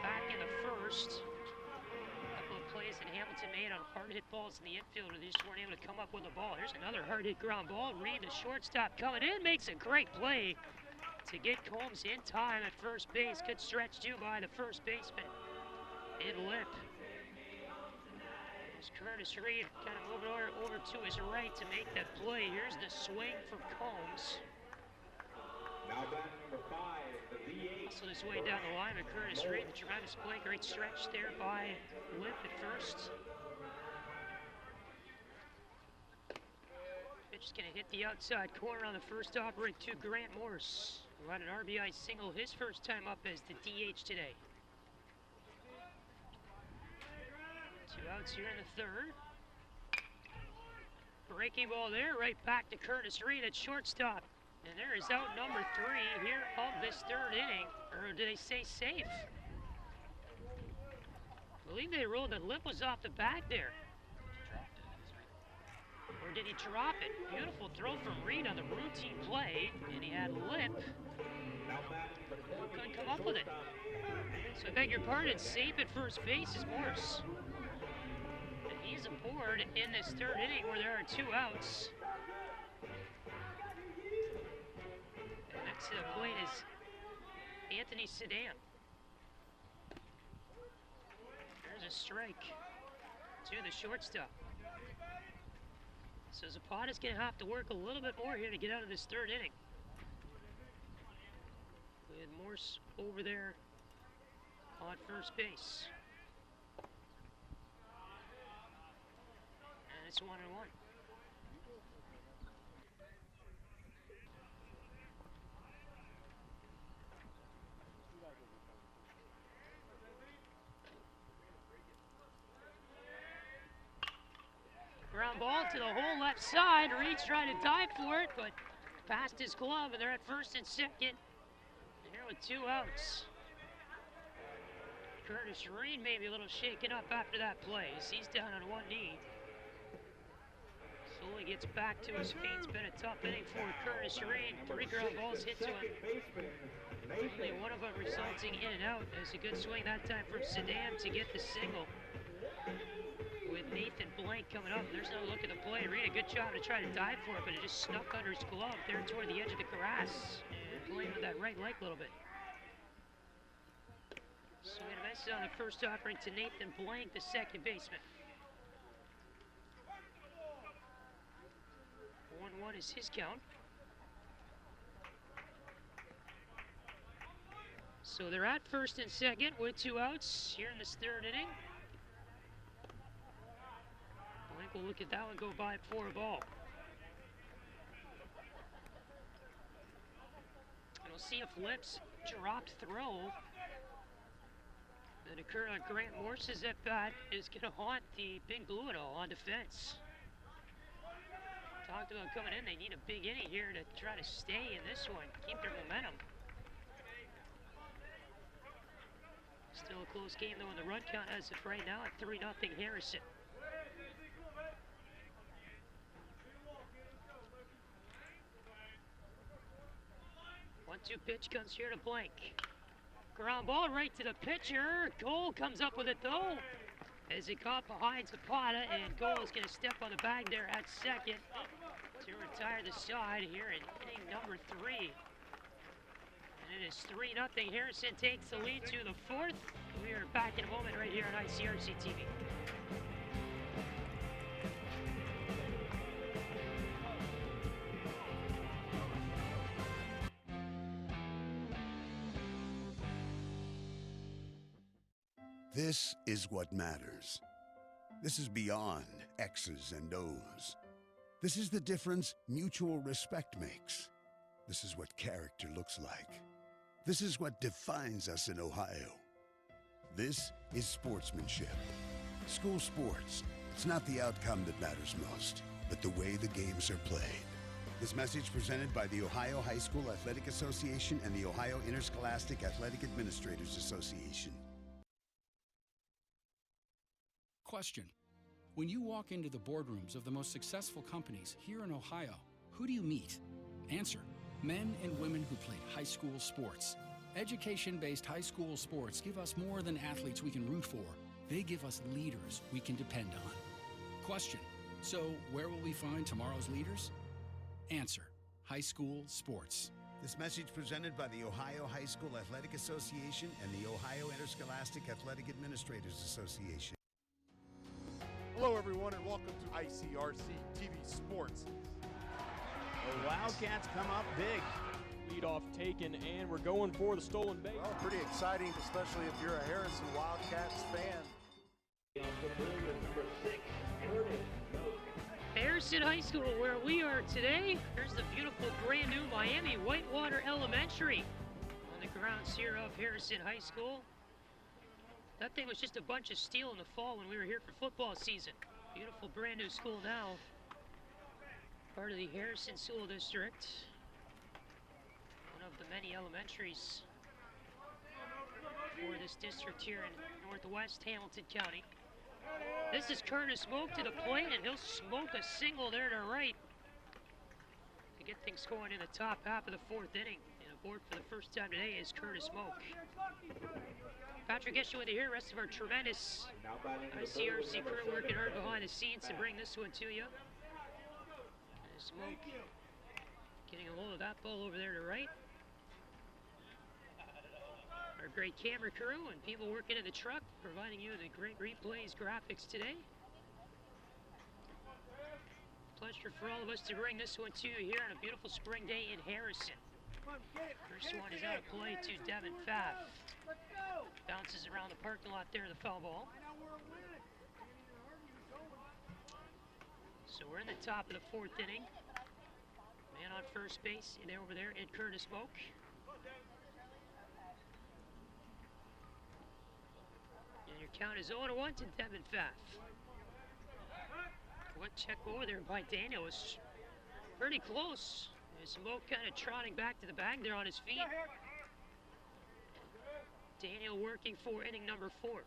back in the first. Plays that Hamilton made on hard hit balls in the infield, and they just weren't able to come up with the ball. Here's another hard hit ground ball. Reed, the shortstop, coming in, makes a great play to get Combs in time at first base. Good stretch too by the first baseman in lip. There's Curtis Reed kind of moving over to his right to make that play. Here's the swing from Combs. Now batting number 5, the DH. So this way down the line with Curtis Reed, the tremendous play, great stretch there by Lip at first. Pitch is going to hit the outside corner on the first offering to Grant Morse, who had an RBI single his first time up as the DH today. 2 outs here in the third. Breaking ball there, right back to Curtis Reed at shortstop. And there is out number 3 here of this third inning. Or did they say safe? I believe they ruled that Lip was off the bat there. Or did he drop it? Beautiful throw from Reed on the routine play, and he had lip. Couldn't come up with it. So I beg your pardon, safe at first base is Morse. And he's aboard in this third inning where there are 2 outs. And next to the plate is Anthony Sedan. There's a strike to the shortstop. So Zapata's going to have to work a little bit more here to get out of this third inning. With Morse over there on first base. And it's 1-1. Ground ball to the whole left side. Reed's trying to dive for it, but past his glove, and they're at first and second. And here with 2 outs. Curtis Reed maybe a little shaken up after that play. He's down on one knee. Slowly gets back to his feet. It's been a tough inning for Curtis Reed. 3 ground balls hit to him. Only one of them resulting in and out. There's a good swing that time from Sedan to get the single. With Nathan Blank coming up, there's no look at the play. Reed a good job to try to dive for it, but it just snuck under his glove there toward the edge of the grass. And playing with that right leg a little bit. Swing and a miss on the first offering to Nathan Blank, the second baseman. 1-1 is his count. So they're at first and second with 2 outs here in this third inning. Blank will look at that one go by for a ball. And we'll see if Lips' dropped throw that occurred on Grant Morse's at bat is going to haunt the Big Blue at all on defense. Talked about coming in, they need a big inning here to try to stay in this one, keep their momentum. Still a close game though in the run count as of right now at 3-0 Harrison. 1-2 pitch comes here to Blank. Ground ball right to the pitcher. Goal comes up with it though. As it caught behind Zapata, and Goal is going to step on the bag there at second to retire the side here in inning number 3. And it is 3-0. Harrison takes the lead to the 4th. We are back in a moment right here on ICRC-TV. This is what matters. This is beyond X's and O's. This is the difference mutual respect makes. This is what character looks like. This is what defines us in Ohio. This is sportsmanship. School sports, it's not the outcome that matters most, but the way the games are played. This message presented by the Ohio High School Athletic Association and the Ohio Interscholastic Athletic Administrators Association. Question. When you walk into the boardrooms of the most successful companies here in Ohio, who do you meet? Answer. Men and women who played high school sports. Education-based high school sports give us more than athletes we can root for. They give us leaders we can depend on. Question. So where will we find tomorrow's leaders? Answer. High school sports. This message presented by the Ohio High School Athletic Association and the Ohio Interscholastic Athletic Administrators Association. Hello, everyone, and welcome to ICRC-TV Sports. The Wildcats come up big. Leadoff taken, and we're going for the stolen base. Well, pretty exciting, especially if you're a Harrison Wildcats fan. Harrison High School, where we are today. Here's the beautiful brand new Miami Whitewater Elementary on the grounds here of Harrison High School. That thing was just a bunch of steel in the fall when we were here for football season. Beautiful brand new school now. Part of the Harrison School District. One of the many elementaries for this district here in northwest Hamilton County. This is Curtis Smoke to the plate, and he'll smoke a single there to right to get things going in the top half of the fourth inning. And aboard for the first time today is Curtis Smoke. Patrick Eshel with you here. Rest of our tremendous ICRC crew working hard behind the scenes to bring this one to you. And Smoke getting a hold of that ball over there to right. Our great camera crew and people working in the truck providing you the great replays, graphics today. Pleasure for all of us to bring this one to you here on a beautiful spring day in Harrison. First one is out of play to Devin Pfaff. Bounces around the parking lot there, the foul ball. So we're in the top of the fourth inning. Man on first base, and over there, Ed Curtis Smoke. And your count is 0-1 to Devin Pfaff. One check over there by Daniel was pretty close. And Smoke kind of trotting back to the bag there on his feet. Daniel working for inning number 4.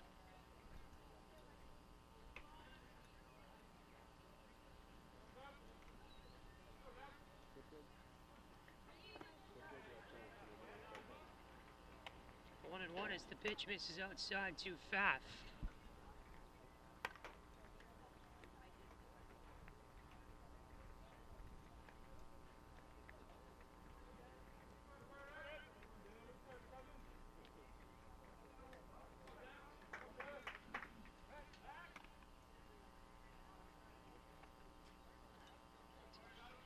One and one as the pitch misses outside to Pfaff.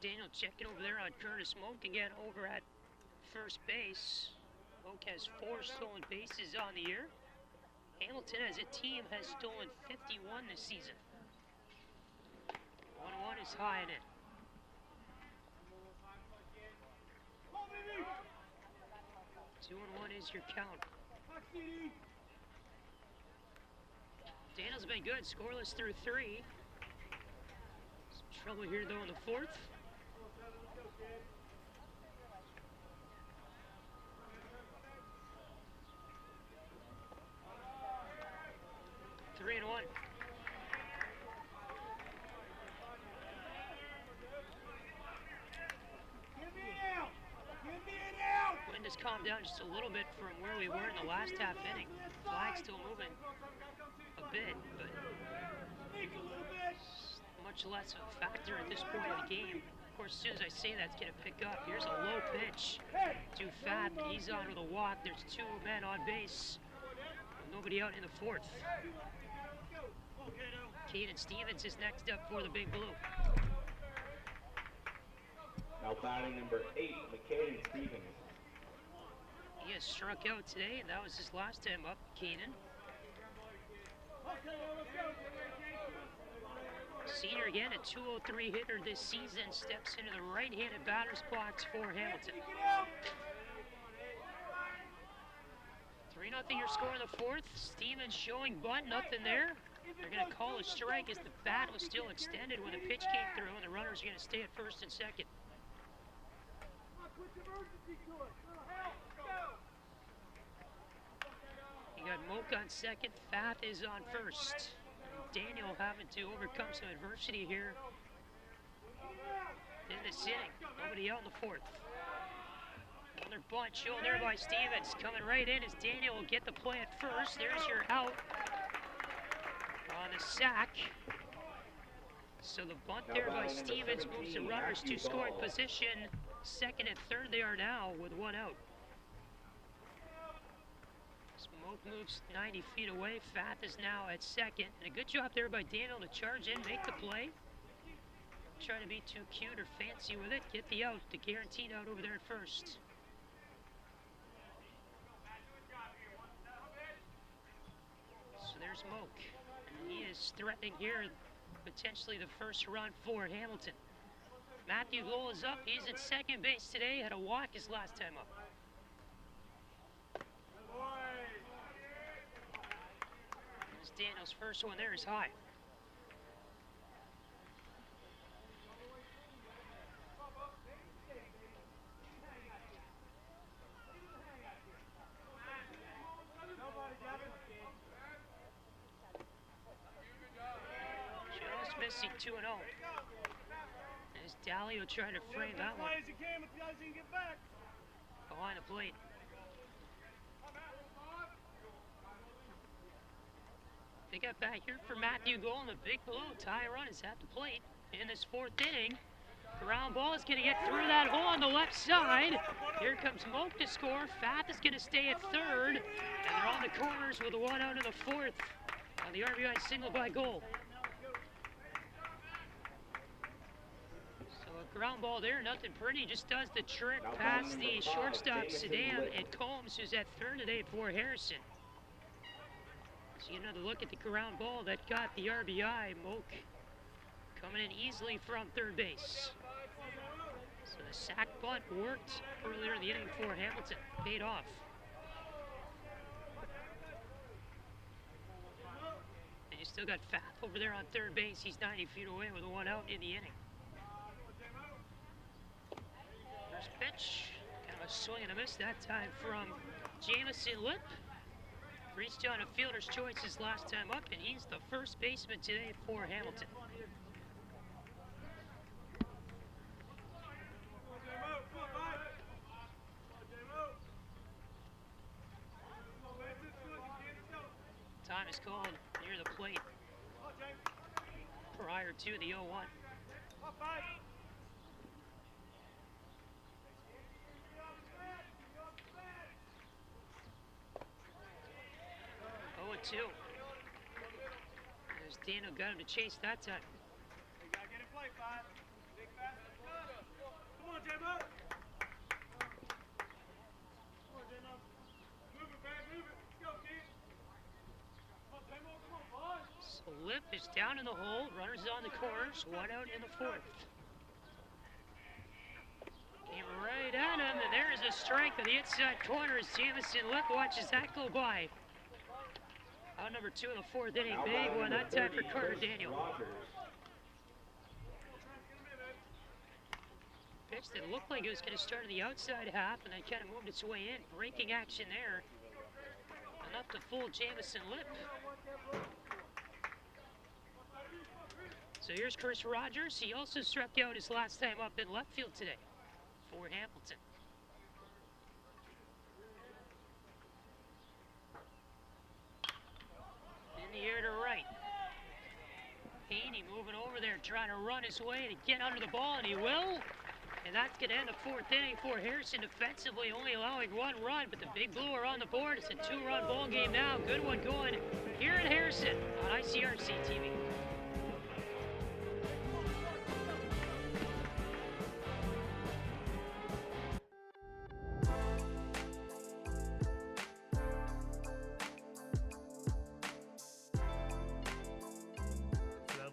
Daniel checking over there on Curtis Smoke again over at first base. Smoke has 4 stolen bases on the year. Hamilton as a team has stolen 51 this season. 1-1 is high and in. Two and one is your count. Daniel's been good, scoreless through 3. Some trouble here though in the 4th. Wind has calmed down just a little bit from where we were in the last half inning. Flag's still moving a bit, but much less of a factor at this point of the game. Of course, as soon as I say that, it's going to pick up. Here's a low pitch to Pfaff. He's on with a walk. There's 2 men on base. Nobody out in the 4th. Caden Stevens is next up for the Big Blue. Now batting number 8, Caden Stevens. He has struck out today, and that was his last time up, Caden. Senior again, a .203 hitter this season, steps into the right-handed batter's box for Hamilton. 3-0 your score in the 4th. Stevens showing bunt, nothing there. They're going to call a strike as the bat was still extended when the pitch came through, and the runners are going to stay at first and second. You got Moke on second, Pfaff is on first. Daniel having to overcome some adversity here in this inning. Nobody out in the 4th. Another bunt shown there by Stevens. Coming right in as Daniel will get the play at first. There's your out on the sack. So the bunt there by Stevens moves the runners to scoring position. Second and third they are now with 1 out. Smoke moves 90 feet away. Pfaff is now at second. And a good job there by Daniel to charge in, make the play. Try to be too cute or fancy with it. Get the out, the guaranteed out over there at first. So there's Moke. He is threatening here potentially the first run for Hamilton. Matthew Lowell is up. He's at second base today. Had a walk his last time up. This Daniel's first one there is high. ICRC 2-0. As Dalio trying to frame that one. Behind the plate. They got back here for Matthew Gold, and the Big Blue tie run is at the plate in this 4th inning. Ground ball is going to get through that hole on the left side. Here comes Moak to score. Fath is going to stay at 3rd, and they're on the corners with a 1 out in the 4th on the RBI single by Gold. So a ground ball there, nothing pretty, just does the trick past the shortstop Saddam and Combs, who's at 3rd today for Harrison. So another look at the ground ball that got the RBI. Moak coming in easily from 3rd base. So the sack bunt worked earlier in the inning for Hamilton. Paid off. And you still got Fath over there on 3rd base. He's 90 feet away with a 1 out in the inning. First pitch. Kind of a swing and a miss that time from Jamison Lip. Reached on a fielder's choice his last time up, and he's the first baseman today for Hamilton. Time is called near the plate prior to the 0-1. 0-2. As Daniel got him to chase that time. You gotta get in play, Five. Big fast. Come on, J-Mo. Come on, J-Mo. Move it, man, move it. Let's go, kid. Come on, J-Mo, come on, boy. So Lip is down in the hole. Runners on the corners. 1 out in the 4th. Came right at him, and there is a strike on the inside corner as Jamison Lip watches that go by. Out number 2 in the 4th inning, big one that time for Carter Daniel. Pitch that looked like it was going to start in the outside half and then kind of moved its way in. Breaking action there. Enough to fool Jamison Lip. So here's Chris Rogers. He also struck out his last time up in left field today for Hamilton. The air to right. Haney moving over there, trying to run his way to get under the ball, and he will. And that's going to end the 4th inning for Harrison defensively, only allowing 1 run, but the Big Blue are on the board. It's a 2-run ball game now. Good one going here in Harrison on ICRC-TV.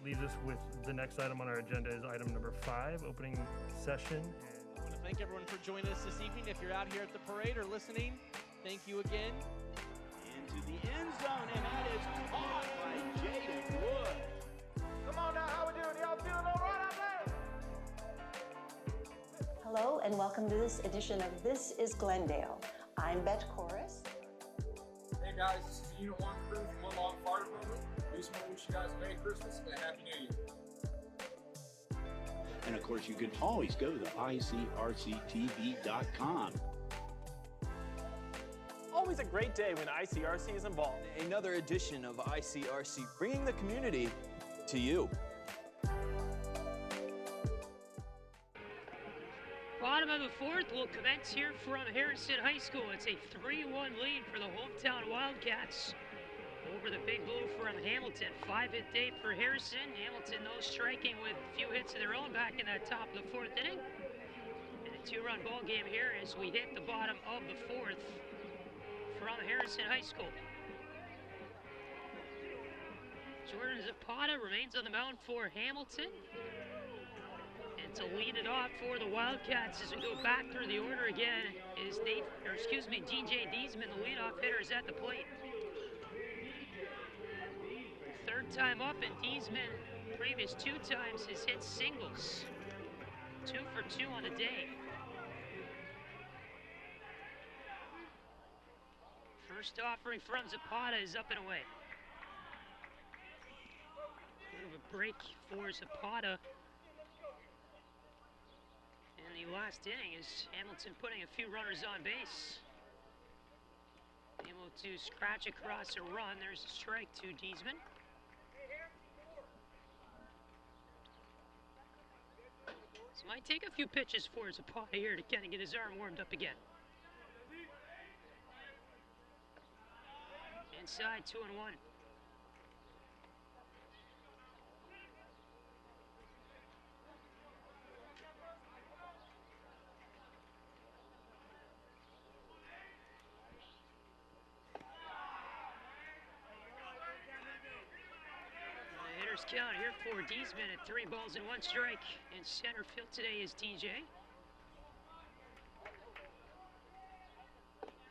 Leaves us with the next item on our agenda is item number 5, opening session. I want to thank everyone for joining us this evening. If you're out here at the parade or listening, thank you again. Into the end zone, and that is caught by Jaden Wood. Come on now, how we doing? Y'all feeling all right out there? Hello, and welcome to this edition of This is Glendale. I'm Bet Chorus. Hey guys, this is Unit 1 crew from Woodlawn Fire Department. We just want to wish you guys a Merry Christmas and a Happy New Year. And of course, you can always go to ICRC-TV.com. Always a great day when ICRC is involved. Another edition of ICRC, bringing the community to you. Bottom of the 4th will commence here from Harrison High School. It's a 3-1 lead for the hometown Wildcats over the Big Blue from Hamilton. 5-hit day for Harrison. Hamilton, though, striking with a few hits of their own back in that top of the 4th inning. And a 2-run ball game here as we hit the bottom of the 4th from Harrison High School. Jordan Zapata remains on the mound for Hamilton. And to lead it off for the Wildcats as we go back through the order again is DJ Diesman, the leadoff hitter, is at the plate. 3rd time up, and Diesman, previous 2 times, has hit singles. 2 for 2 on the day. First offering from Zapata is up and away. Bit of a break for Zapata. In the last inning is Hamilton putting a few runners on base. Able to scratch across a run. There's a strike to Diesman. So might take a few pitches for Zapata here to kind of get his arm warmed up again. Inside, 2-1. Count here for Diesman at 3 balls and 1 strike. In center field today is DJ.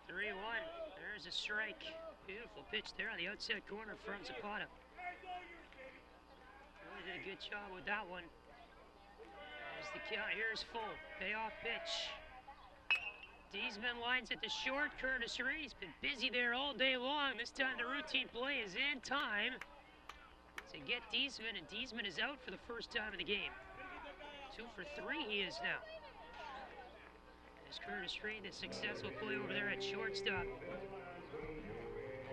3-1. There's a strike. Beautiful pitch there on the outside corner from Zapata. Really did a good job with that one. As the count here is full. Payoff pitch. Diesman lines at the short. Curtis Reed's been busy there all day long. This time the routine play is in time to get Diesman, and Diesman is out for the first time in the game. 2 for 3 he is now. As Curtis Reed, the successful play over there at shortstop.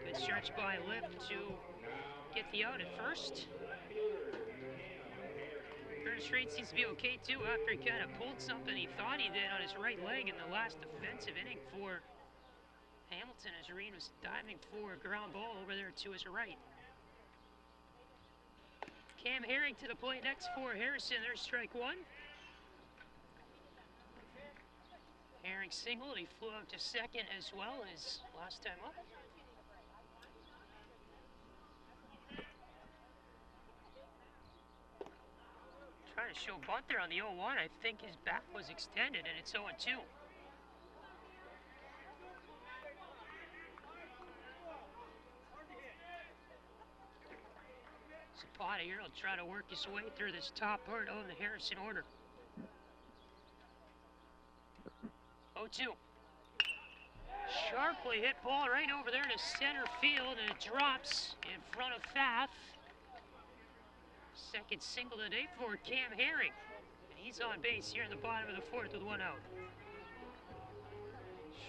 Good stretch by Lip to get the out at first. Curtis Reed seems to be okay too after he kind of pulled something he thought he did on his right leg in the last defensive inning for Hamilton, as Reed was diving for a ground ball over there to his right. Cam Herring to the plate next for Harrison. There's strike 1. Herring singled. He flew out to second as well as last time up. Trying to show bunt there on the 0-1. I think his back was extended, and it's 0-2. Zapata here will try to work his way through this top part of the Harrison order. 0-2. Sharply hit ball right over there to center field, and it drops in front of Pfaff. Second single today for Cam Herring. And he's on base here in the bottom of the 4th with 1 out.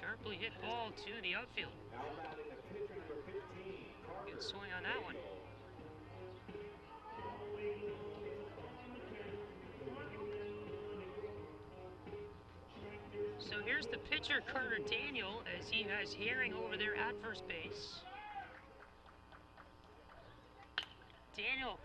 Sharply hit ball to the outfield. Good swing on that one. So here's the pitcher, Carter Daniel, as he has Herring over there at first base. Daniel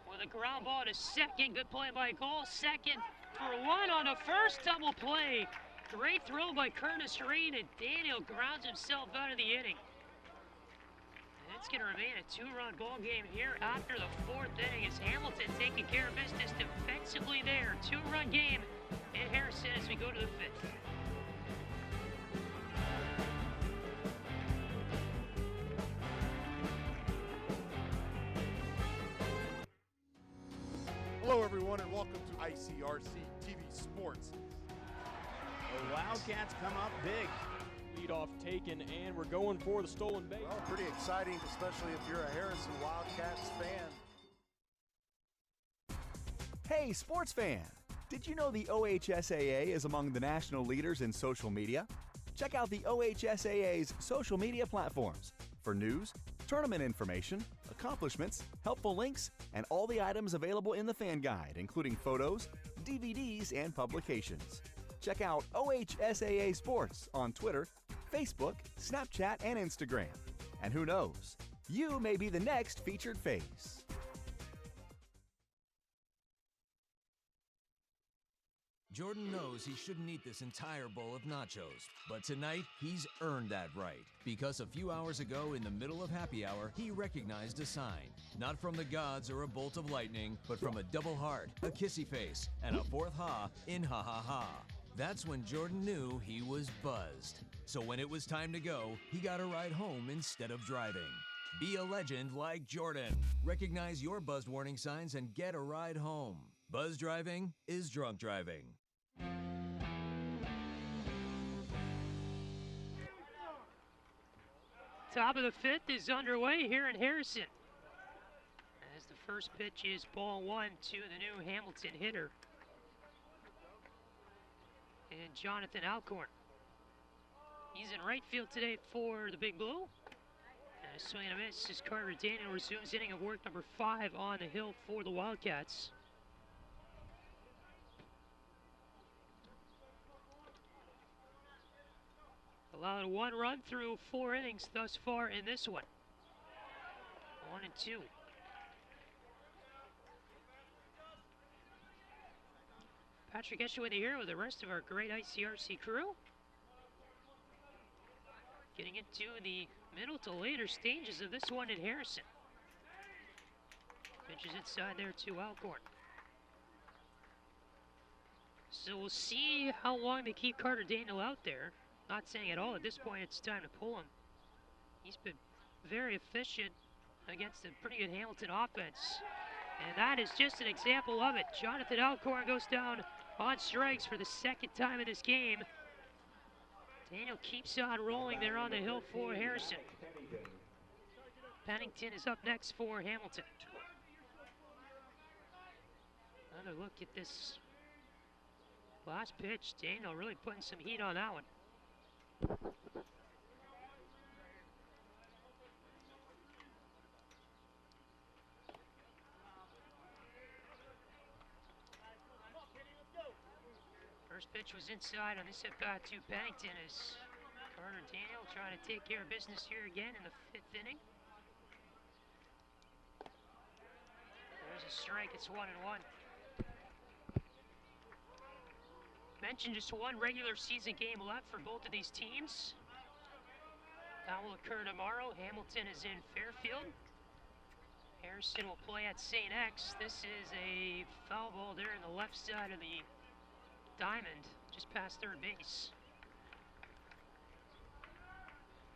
with a ground ball to second. Good play by Cole. Second for 1 on the first double play. Great throw by Curtis Reed, and Daniel grounds himself out of the inning. And it's going to remain a 2-run ball game here after the 4th inning as Hamilton taking care of business defensively there. 2-run game in Harrison as we go to the 5th. Hello, everyone, and welcome to ICRC-TV Sports. The Wildcats come up big. Leadoff taken, and we're going for the stolen base. Well, pretty exciting, especially if you're a Harrison Wildcats fan. Hey, sports fan! Did you know the OHSAA is among the national leaders in social media? Check out the OHSAA's social media platforms for news, tournament information, accomplishments, helpful links, and all the items available in the fan guide, including photos, DVDs, and publications. Check out OHSAA Sports on Twitter, Facebook, Snapchat, and Instagram. And who knows, you may be the next featured face. Jordan knows he shouldn't eat this entire bowl of nachos, but tonight he's earned that right. Because a few hours ago in the middle of happy hour, he recognized a sign. Not from the gods or a bolt of lightning, but from a double heart, a kissy face, and a 4th ha in ha ha ha. That's when Jordan knew he was buzzed. So when it was time to go, he got a ride home instead of driving. Be a legend like Jordan. Recognize your buzzed warning signs and get a ride home. Buzz driving is drunk driving. Top of the 5th is underway here in Harrison. As the First pitch is ball one to the new Hamilton hitter. And Jonathan Alcorn. He's in right field today for the Big Blue. And a swing and a miss as Carter Daniel resumes inning of work number 5 on the hill for the Wildcats. Allowed 1 run through 4 innings thus far in this one. 1 and 2. Patrick Eshaway here with the rest of our great ICRC crew. Getting into the middle to later stages of this one at Harrison. Pitches inside there to Alcorn. So we'll see how long they keep Carter Daniel out there. Not saying at all at this point it's time to pull him. He's been very efficient against a pretty good Hamilton offense. And that is just an example of it. Jonathan Alcorn goes down on strikes for the 2nd time in this game. Daniel keeps on rolling there on the hill for Harrison. Pennington is up next for Hamilton. Another look at this last pitch. Daniel really putting some heat on that one. First pitch was inside on this at-bat to Pennington as Carter Daniel trying to take care of business here again in the 5th inning. There's a strike, it's 1-1. Mentioned just 1 regular season game left for both of these teams. That will occur tomorrow. Hamilton is in Fairfield. Harrison will play at St. X. This is a foul ball there in the left side of the diamond, just past third base.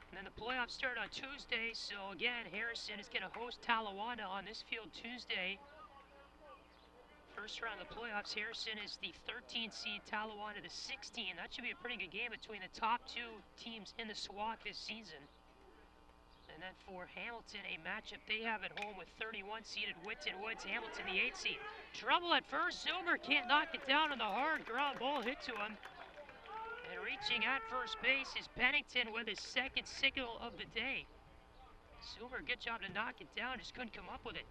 And then the playoffs start on Tuesday, so again, Harrison is going to host Talawanda on this field Tuesday. First round of the playoffs, Harrison is the 13th seed, Talawanda the 16th. That should be a pretty good game between the top 2 teams in the SWAC this season. And then for Hamilton, a matchup they have at home with 31 seeded Whitton Woods, Hamilton the 8th seed. Trouble at first, Zoomer can't knock it down on the hard ground ball hit to him. And reaching at first base is Pennington with his 2nd single of the day. Zoomer, good job to knock it down, just couldn't come up with it.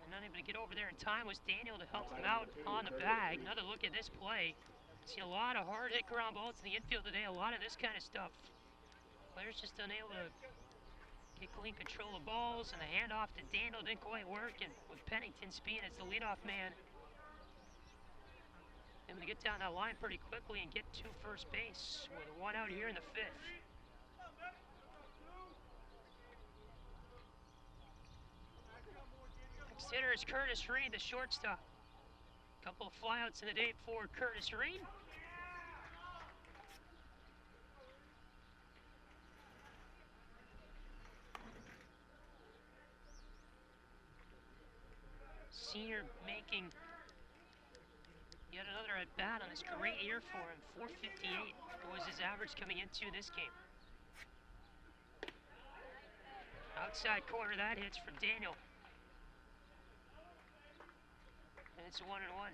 And not able to get over there in time was Daniel to help him out on the bag. Another look at this play. Seen a lot of hard hit ground balls in the infield today, a lot of this kind of stuff. Players just unable to get clean control of balls, and the handoff to Daniel didn't quite work, and with Pennington speed as the leadoff man, able to get down that line pretty quickly and get to first base with 1 out here in the 5th. Next hitter is Curtis Reed, the shortstop. Couple of flyouts in the day for Curtis Reed. Senior making yet another at-bat on this great year for him. 458 was his average coming into this game. Outside corner, that hits from Daniel. And it's 1-1.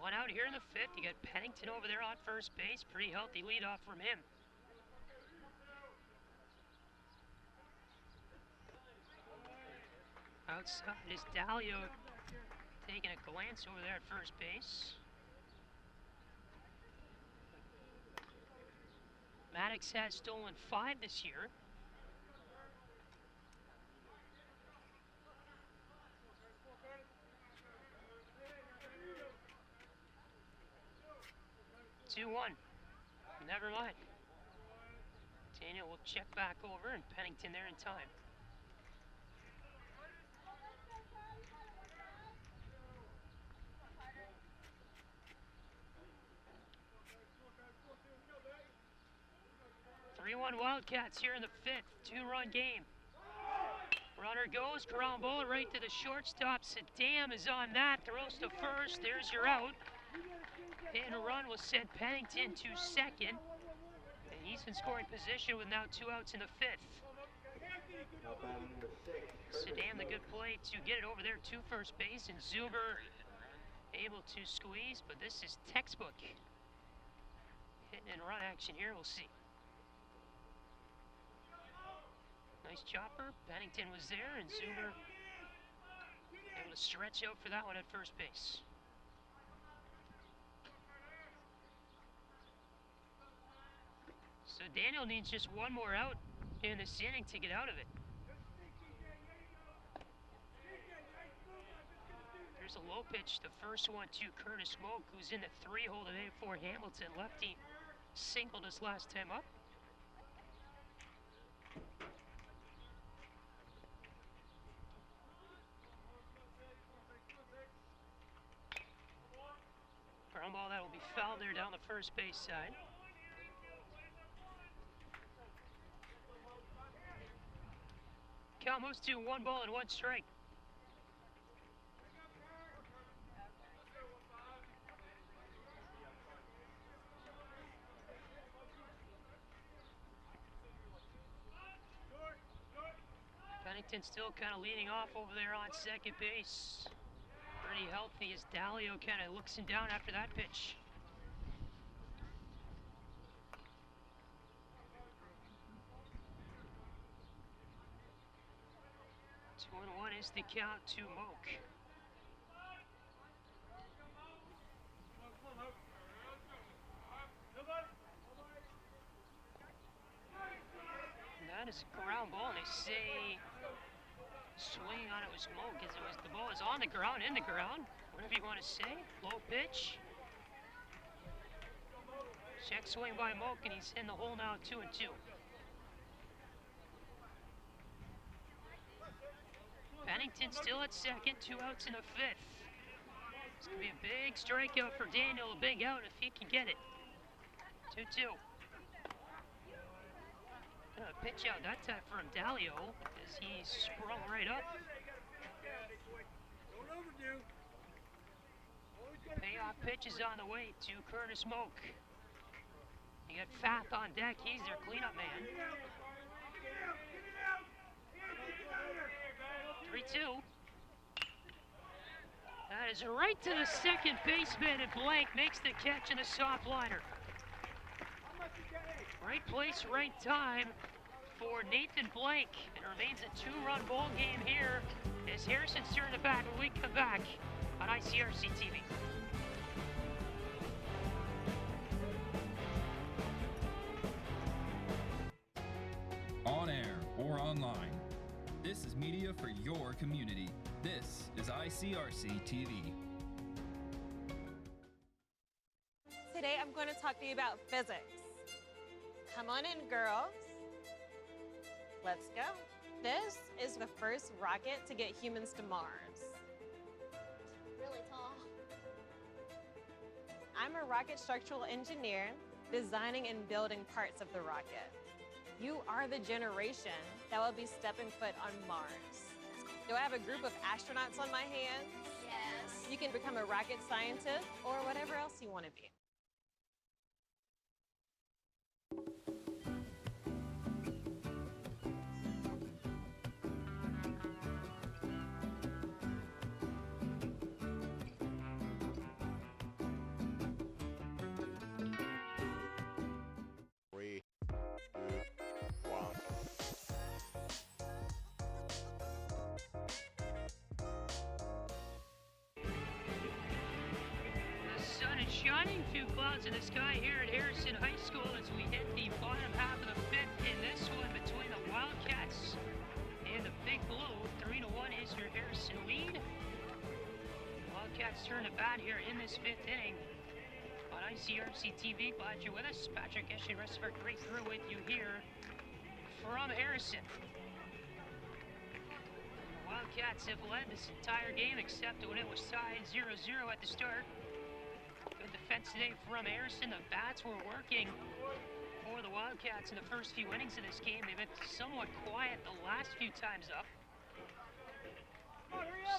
One out here in the 5th. You got Pennington over there on first base. Pretty healthy leadoff from him. Outside is Dalio taking a glance over there at first base. Maddox has stolen 5 this year. Never mind. Daniel will check back over and Pennington there in time. Wildcats here in the 5th, 2-run game. Runner goes, ground ball right to the shortstop. Saddam is on that, throws to first, there's your out. Hit and run will send Pennington to second. And he's in scoring position with now 2 outs in the 5th. Saddam, the good play to get it over there to first base, and Zuber able to squeeze, but this is textbook hit and run action here. We'll see. Nice chopper. Pennington was there, and Zuber able to stretch out for that one at first base. So Daniel needs just one more out in this inning to get out of it. There's a low pitch, the first one to Curtis Moak, who's in the 3-hole today for Hamilton. Lefty singled his last time up. Ground ball that will be fouled there down the first base side. Count moves to 1 ball and 1 strike. Pennington still kind of leading off over there on second base. Pretty healthy as Dalio kind of looks him down after that pitch. Two and one is the count to Moak. And that is a ground ball, and they say swinging on it was Moak, as it was the ball is on the ground, in the ground, whatever you want to say. Low pitch. Check swing by Moak, and he's in the hole now, 2-2. Pennington still at second, 2 outs in the 5th. It's going to be a big strikeout for Daniel, a big out if he can get it. 2-2. Pitch out that time from Dalio as he sprung right up. Payoff pitch is on the way to Curtis Moak. You got Fath on deck, he's their cleanup man. 3-2. That is right to the second baseman, and Blank makes the catch in the soft liner. Right place, right time for Nathan Blank. It remains a 2-run ball game here as Harrison's turn the bat when we come back on ICRC-TV. On air or online, this is media for your community. This is ICRC-TV. Today I'm going to talk to you about physics. Come on in, girls. Let's go. This is the first rocket to get humans to Mars. Really tall. I'm a rocket structural engineer, designing and building parts of the rocket. You are the generation that will be stepping foot on Mars. Do I have a group of astronauts on my hands? Yes. You can become a rocket scientist or whatever else you want to be. Shining, few clouds in the sky here at Harrison High School as we hit the bottom half of the 5th in this one between the Wildcats and the Big Blue. 3-1 is your Harrison lead. Wildcats turn the bat here in this 5th inning on ICRC-TV. Glad you're with us. Patrick Esch and rest of our great crew with you here from Harrison. The Wildcats have led this entire game except when it was tied 0-0 at the start. Good defense today from Harrison. The bats were working for the Wildcats in the first few innings of this game. They've been somewhat quiet the last few times up.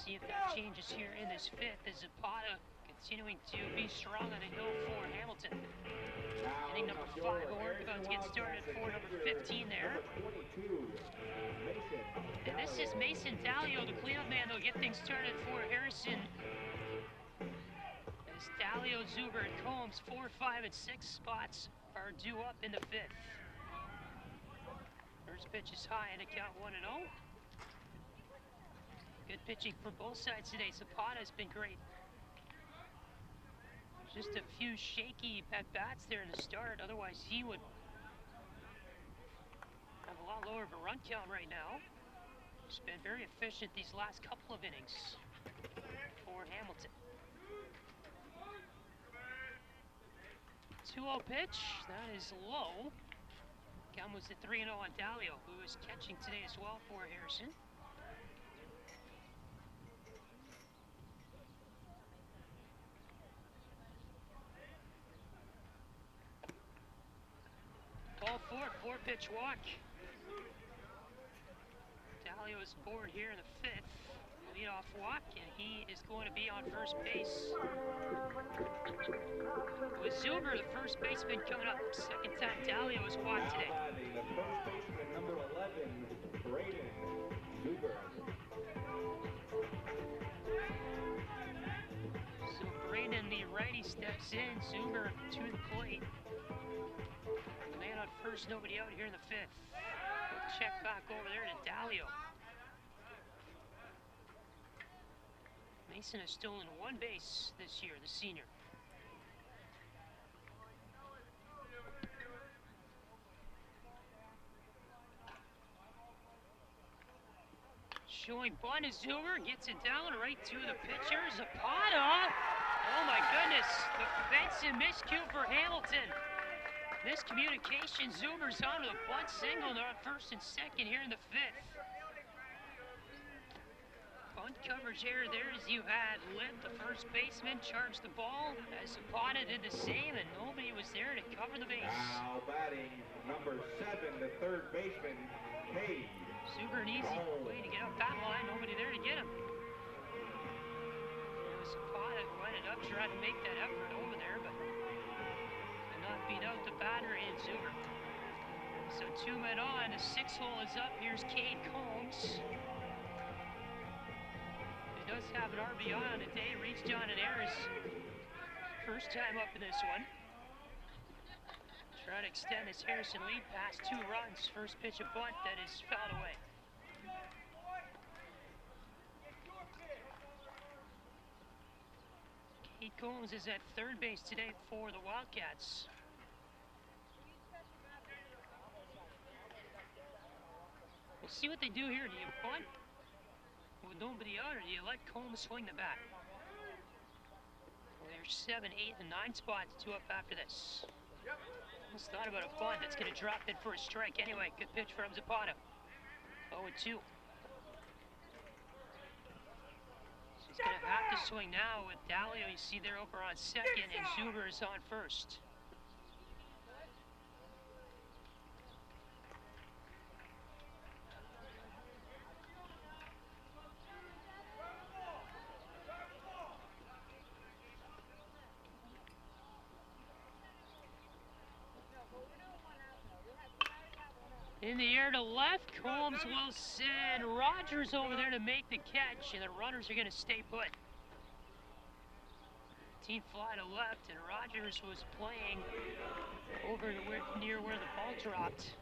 See if that changes here in this 5th as Zapata continuing to be strong on the hill for Hamilton. Inning number 5 over, about to get started for number 15 there. And this is Mason Dalio, the cleanup man. They'll get things started for Harrison. As Dalio, Zuber, and Combs, 4, 5, and 6 spots are due up in the 5th. First pitch is high and a count 1-0. Good pitching for both sides today. Zapata's been great. Just a few shaky at-bats there in the start. Otherwise, he would have a lot lower of a run count right now. He's been very efficient these last couple of innings for Hamilton. 2-0 pitch. That is low. Count was at 3-0 on Dalio, who is catching today as well for Harrison. Ball 4, 4-pitch walk. Dalio is aboard here in the 5th. Leadoff walk, and he is going to be on first base. With Zuber, the first baseman, coming up. Second time Dalio has walked today. The first baseman, number 11, Braden Zuber. So Braden, the righty, steps in. Zuber to the plate. Man on first, nobody out here in the 5th. We'll check back over there to Dalio. Mason has stolen 1 base this year, the senior. Showing bunt is Zuber, gets it down right to the pitcher, Zapata. Oh my goodness, defensive miscue for Hamilton. Miscommunication, Zuber's on to the bunt single. They're on first and second here in the 5th. Bunt coverage error there as you had Lip, the first baseman, charged the ball as Zapata did the same, and nobody was there to cover the base. Now batting number 7, the third baseman, Cade. Super an easy way to get up that line, nobody there to get him. Zapata went up, tried to make that effort over there, but could not beat out the batter and Zuber. So 2 men on, the 6th hole is up. Here's Cade Combs. He does have an RBI on the day, reached on an error. First time up in this one. Trying to extend this Harrison lead past 2 runs. First pitch of bunt that is fouled away. Cade Combs is at third base today for the Wildcats. We'll see what they do here. Do you bunt with nobody out, or do you let Combs swing the bat? Well, there's 7, 8, and 9 spots, 2 up after this. Almost thought about a bunt. That's going to drop it for a strike anyway. Good pitch from Zapata. 0-2. He's going to have to swing now with Dalio. You see there over on second, and Zuber is on first. In the air to left, Combs will send Rogers over there to make the catch, and the runners are going to stay put. 15 fly to left, and Rogers was playing over to near where the ball dropped.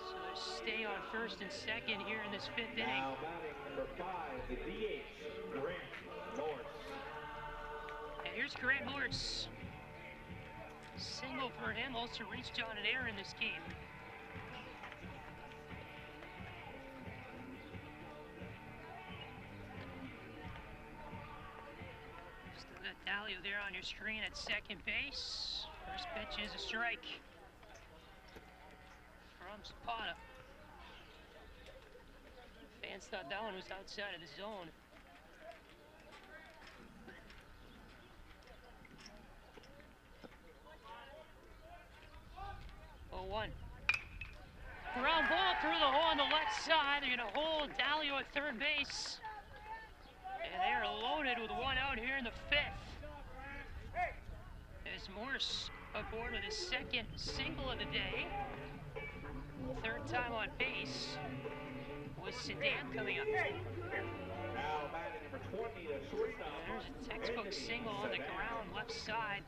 So they stay on first and second here in this 5th inning. Now batting number 5, the DH, Grant Norris. Here's Grant Lortz. Single for him, also reached on an error in this game. Still got Dalio there on your screen at second base. First pitch is a strike from Zapata. Fans thought that one was outside of the zone. 0-1. Ground ball through the hole on the left side. They're going to hold Dalio at third base. And they're loaded with one out here in the fifth. As Morse aboard with his second single of the day. Third time on base with Sedan coming up. There's a textbook single on the ground left side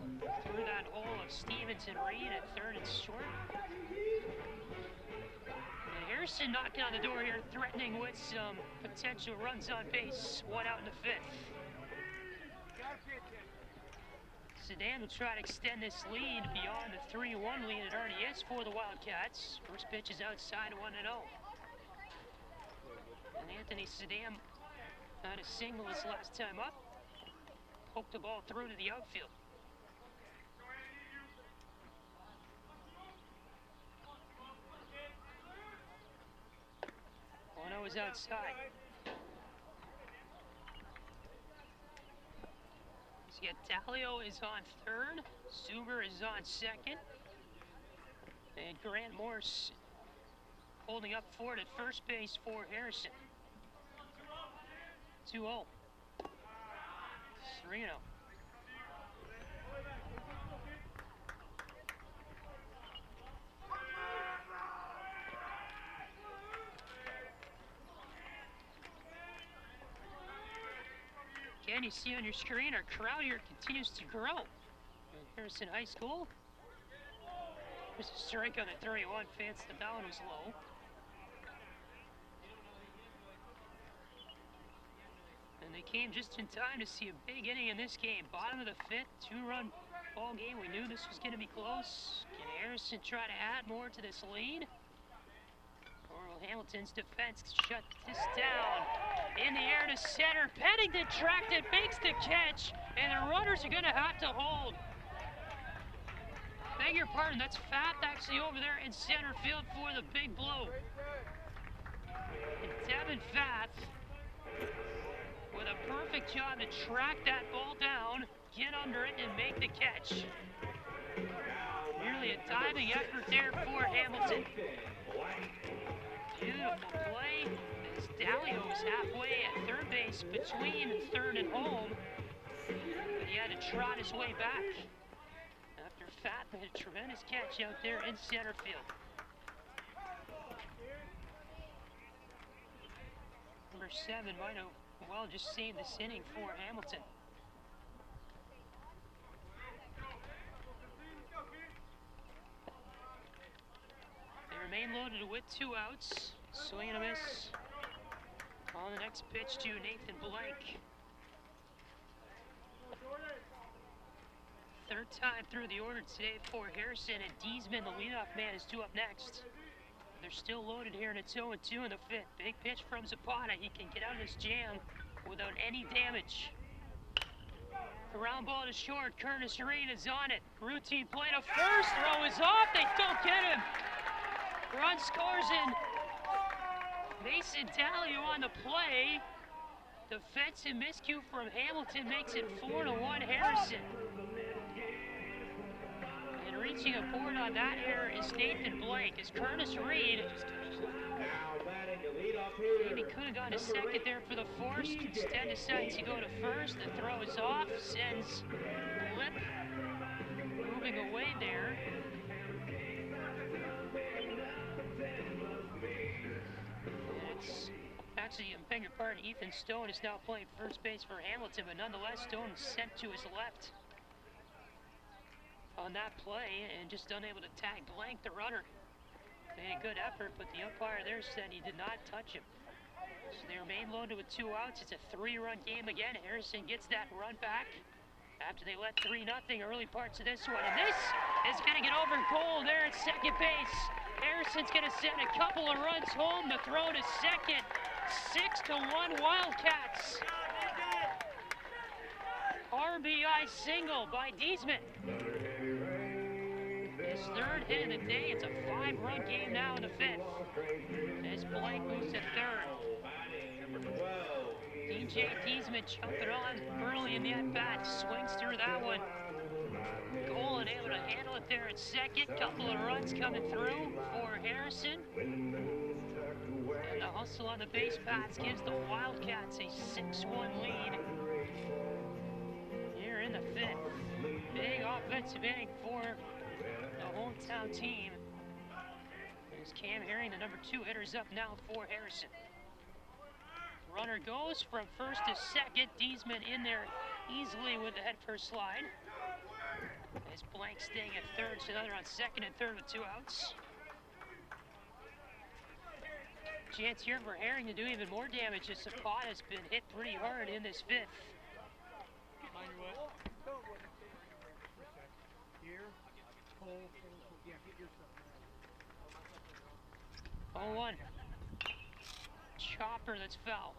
through that hole of Stevens and Reed at third and short. And Harrison knocking on the door here, threatening with some potential runs on base. One out in the fifth. Sedan will try to extend this lead beyond the 3-1 lead it already is for the Wildcats. First pitch is outside 1-0. And Anthony Sedan had a single his last time up. Poked the ball through to the outfield. One is outside. So Dalio is on third, Zuber is on second, and Grant Morse holding up forward at first base for Harrison. 2-0. 3-0. Again, you see on your screen, our crowd here continues to grow. In Harrison High School. There's a strike on the 31 fence. The down was low. And they came just in time to see a big inning in this game. Bottom of the fifth, 2-run ball game. We knew this was going to be close. Can Harrison try to add more to this lead? Or will Hamilton's defense shut this down? In the air to center. Pennington tracked it, makes the catch, and the runners are going to have to hold. Beg your pardon, that's Fath actually over there in center field for the big blow. And Devin Fath with a perfect job to track that ball down, get under it, and make the catch. Nearly a diving effort there for Hamilton. Beautiful play. As Dalio was halfway at third base between third and home, but he had to trot his way back after Fath made a tremendous catch out there in center field. Number 7 might have well just saved this inning for Hamilton. They remain loaded with 2 outs. Swing and a miss on the next pitch to Nathan Blank. Third time through the order today for Harrison, and Diesman, the leadoff man, is due up next. They're still loaded here, and it's 0-2 in the fifth. Big pitch from Zapata. He can get out of this jam without any damage. Ground ball to short. Curtis Reed is on it. Routine play to first. Throw is off. They don't get him. Run scores in. Mason Dalio on the play. Defensive miscue from Hamilton makes it 4-1 Harrison. And reaching a board on that error is Nathan Blank. As Curtis Reed maybe could have gone to second there for the force. Instead decides to go to first. The throw is off. Sends Lip moving away there. It's actually, I beg your pardon, Ethan Stone is now playing first base for Hamilton, but nonetheless, Stone was sent to his left on that play and just unable to tag Blank, the runner. Made a good effort, but the umpire there said he did not touch him. So they remain loaded with 2 outs. It's a 3-run game again. Harrison gets that run back after they let 3-0 early parts of this one. And this is going to get over goal there at second base. Harrison's going to send a couple of runs home. The throw to second. 6-1 Wildcats. RBI single by Diesman. His third hit of the day. It's a 5-run game now in the fifth. As Blank moves to third. DJ Diesman jumping on early in the at-bat. Swings through that one. Goal in able to handle it there at second. Couple of runs coming through for Harrison. And the hustle on the base paths gives the Wildcats a 6-1 lead here in the fifth. Big offensive inning for the hometown team. There's Cam Herring, the number 2 hitter's up now for Harrison. Runner goes from first to second. Diesman in there easily with the head first slide. As Blank staying at third, so another on second and third with 2 outs. Chance here for Herring to do even more damage as Zapata's been hit pretty hard in this fifth. Oh, 1. Chopper that's foul.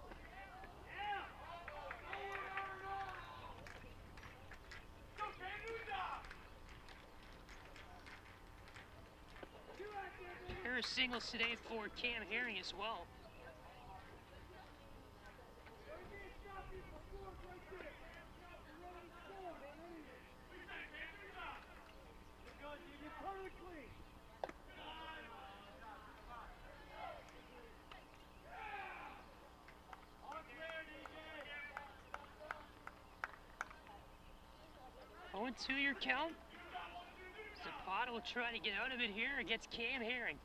There are singles today for Cam Herring as well. Oh, 2 your count. Zapata will try to get out of it here against Cam Herring.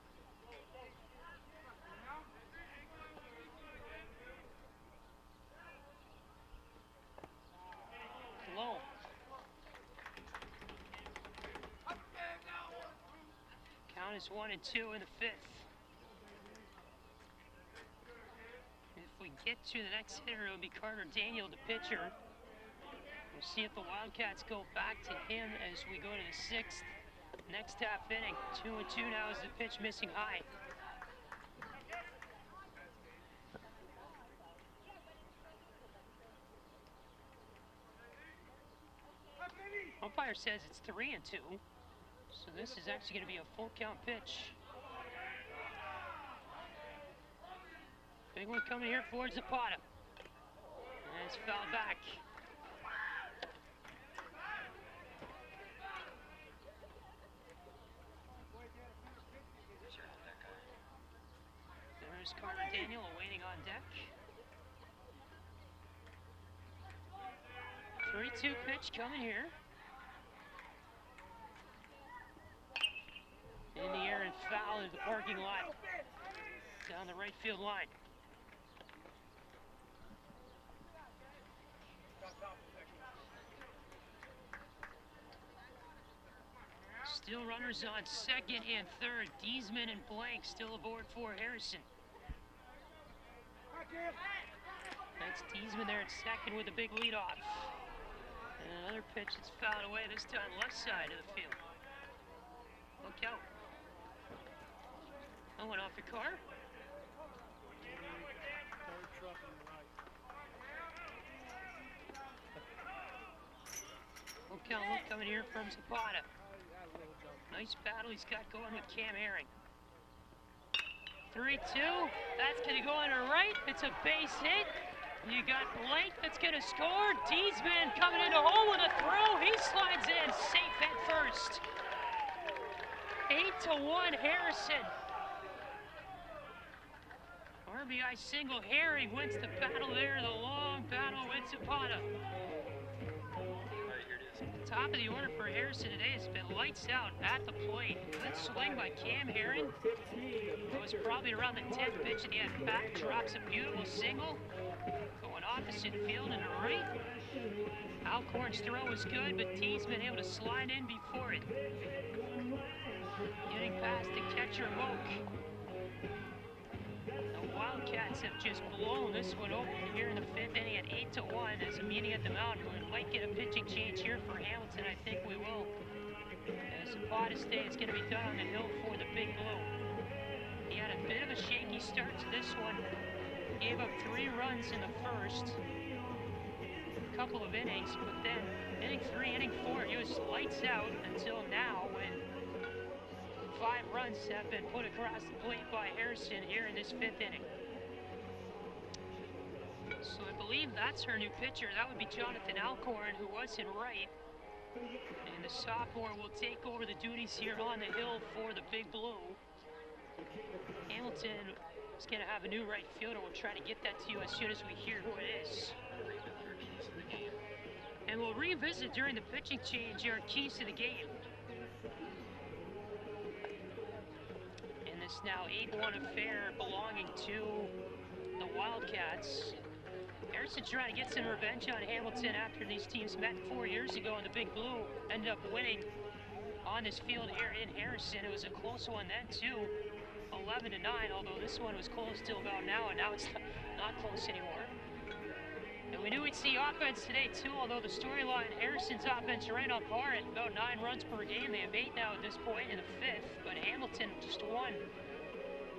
Low. Count is 1 and 2 in the fifth. If we get to the next hitter, it'll be Carter Daniel, the pitcher. We'll see if the Wildcats go back to him as we go to the sixth. Next half inning, 2 and 2 now is the pitch missing high. Umpire says it's 3 and 2, so this is actually going to be a full count pitch. Big one coming here for Zapata. And it's fouled back. There's Carter Daniel waiting on deck. 3-2 pitch coming here. In the air and foul into the parking lot. Down the right field line. Still runners on second and third. Diesman and Blank still aboard for Harrison. That's Diesman there at second with a big leadoff. And another pitch that's fouled away, this time left side of the field. Look out. That went off the car. Look out, look coming here from Zapata. Nice battle he's got going with Cam Herring. 3-2, that's gonna go on her right. It's a base hit. You got Blank that's gonna score. Diesman coming into home with a throw. He slides in, safe at first. 8-1 Harrison. RBI single. Herring wins the battle there. The long battle with Zapata. Top of the order for Harrison today has been lights out at the plate. Good swing by Cam Herring. It was probably around the 10th pitch, and he had back, drops a beautiful single. Going opposite field and to right. Alcorn's throw was good, but Diesman able to slide in before it. Getting past the catcher, Moak. The Wildcats have just blown this one open here in the fifth inning at 8-1 as a meeting at the mound. We might get a pitching change here for Hamilton. I think we will. As Zapata stays going to be done on the hill for the Big Blue. He had a bit of a shaky start to this one. Gave up 3 runs in the first couple of innings, but then inning 3, inning 4, he was lights out until now when 5 runs have been put across the plate by Harrison here in this 5th inning. So I believe that's her new pitcher. That would be Jonathan Alcorn, who was in right. And And the sophomore will take over the duties here on the hill for the Big Blue. Hamilton is going to have a new right fielder. We'll try to get that to you as soon as we hear who it is. And we'll revisit during the pitching change our keys to the game. In this now 8-1 affair belonging to the Wildcats. Harrison trying to get some revenge on Hamilton after these teams met 4 years ago, and the Big Blue ended up winning on this field here in Harrison. It was a close one then too, 11-9, although this one was close till about now, and now it's not close anymore. And we knew we'd see offense today too, although the storyline, Harrison's offense right on par at about 9 runs per game. They have 8 now at this point in the 5th, but Hamilton just won,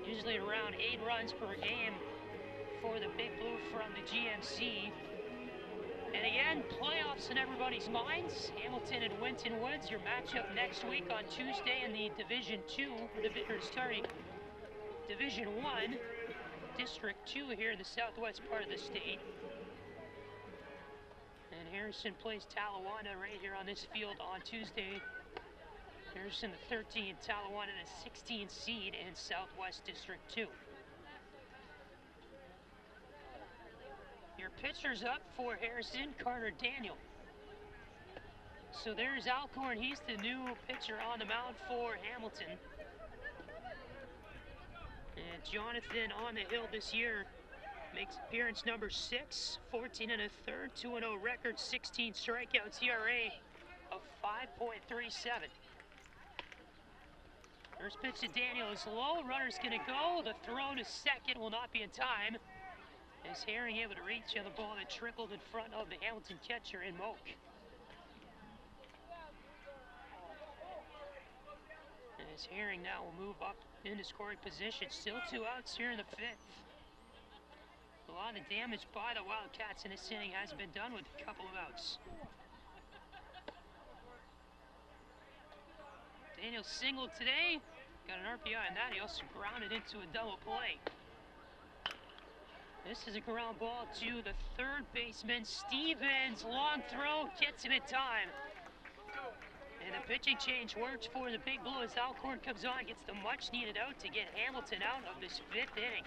usually around 8 runs per game for the Big Blue from the GMC. And again, playoffs in everybody's minds. Hamilton and Winton Woods, your matchup next week on Tuesday in the Division 1, District 2 here in the southwest part of the state. And Harrison plays Talawanda right here on this field on Tuesday. Harrison the 13, Talawanda the 16 seed in Southwest District 2. Your pitcher's up for Harrison, Carter Daniel. So there's Alcorn. He's the new pitcher on the mound for Hamilton. And Jonathan on the hill this year makes appearance number 6, 14 1/3, 2-0 record, 16 strikeouts, ERA of 5.37. First pitch to Daniel is low. Runner's going to go. The throw to second will not be in time. Is Herring able to reach on the ball that trickled in front of the Hamilton catcher in Moak. And as Herring now will move up into scoring position. Still 2 outs here in the 5th. A lot of damage by the Wildcats in this inning has been done with a couple of outs. Daniel singled today. Got an RBI on that. He also grounded into a double play. This is a ground ball to the third baseman, Stevens. Long throw, gets him in time. And the pitching change works for the Big Blue as Alcorn comes on, gets the much needed out to get Hamilton out of this 5th inning.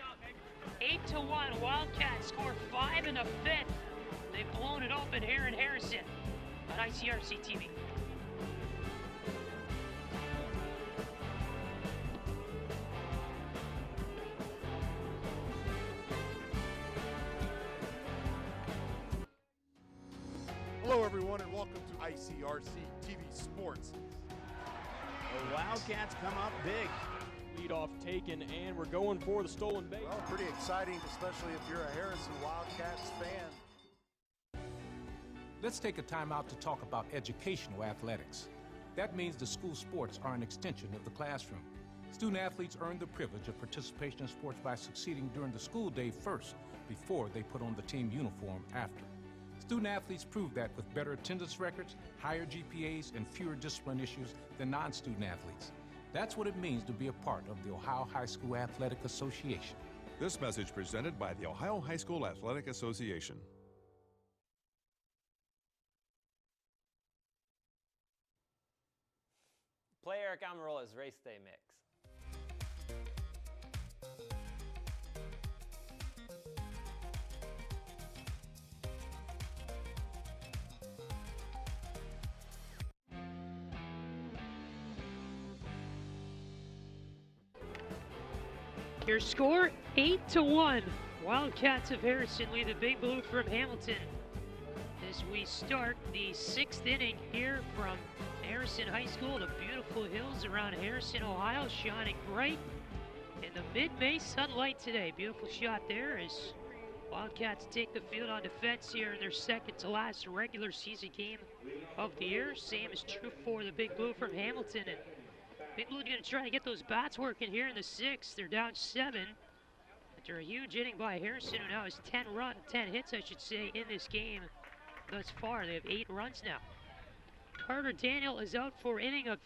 8-1, Wildcats score 5 in the 5th. They've blown it open here in Harrison on ICRC-TV. Hello, everyone, and welcome to ICRC-TV Sports. The Wildcats come up big. Leadoff taken, and we're going for the stolen base. Well, pretty exciting, especially if you're a Harrison Wildcats fan. Let's take a time out to talk about educational athletics. That means the school sports are an extension of the classroom. Student athletes earn the privilege of participation in sports by succeeding during the school day first, before they put on the team uniform after. Student athletes prove that with better attendance records, higher GPAs, and fewer discipline issues than non-student athletes. That's what it means to be a part of the Ohio High School Athletic Association. This message presented by the Ohio High School Athletic Association. Play Eric Amarola's Race Day Mix. Your score, 8-1. Wildcats of Harrison lead the Big Blue from Hamilton as we start the 6th inning here from Harrison High School. The beautiful hills around Harrison, Ohio, shining bright in the mid-May sunlight today. Beautiful shot there as Wildcats take the field on defense here in their second to last regular season game of the year. Same is true for the Big Blue from Hamilton. And Big Blue going to try to get those bats working here in the 6th. They're down 7 after a huge inning by Harrison, who now has 10 hits, I should say, in this game thus far. They have 8 runs now. Carter Daniel is out for inning of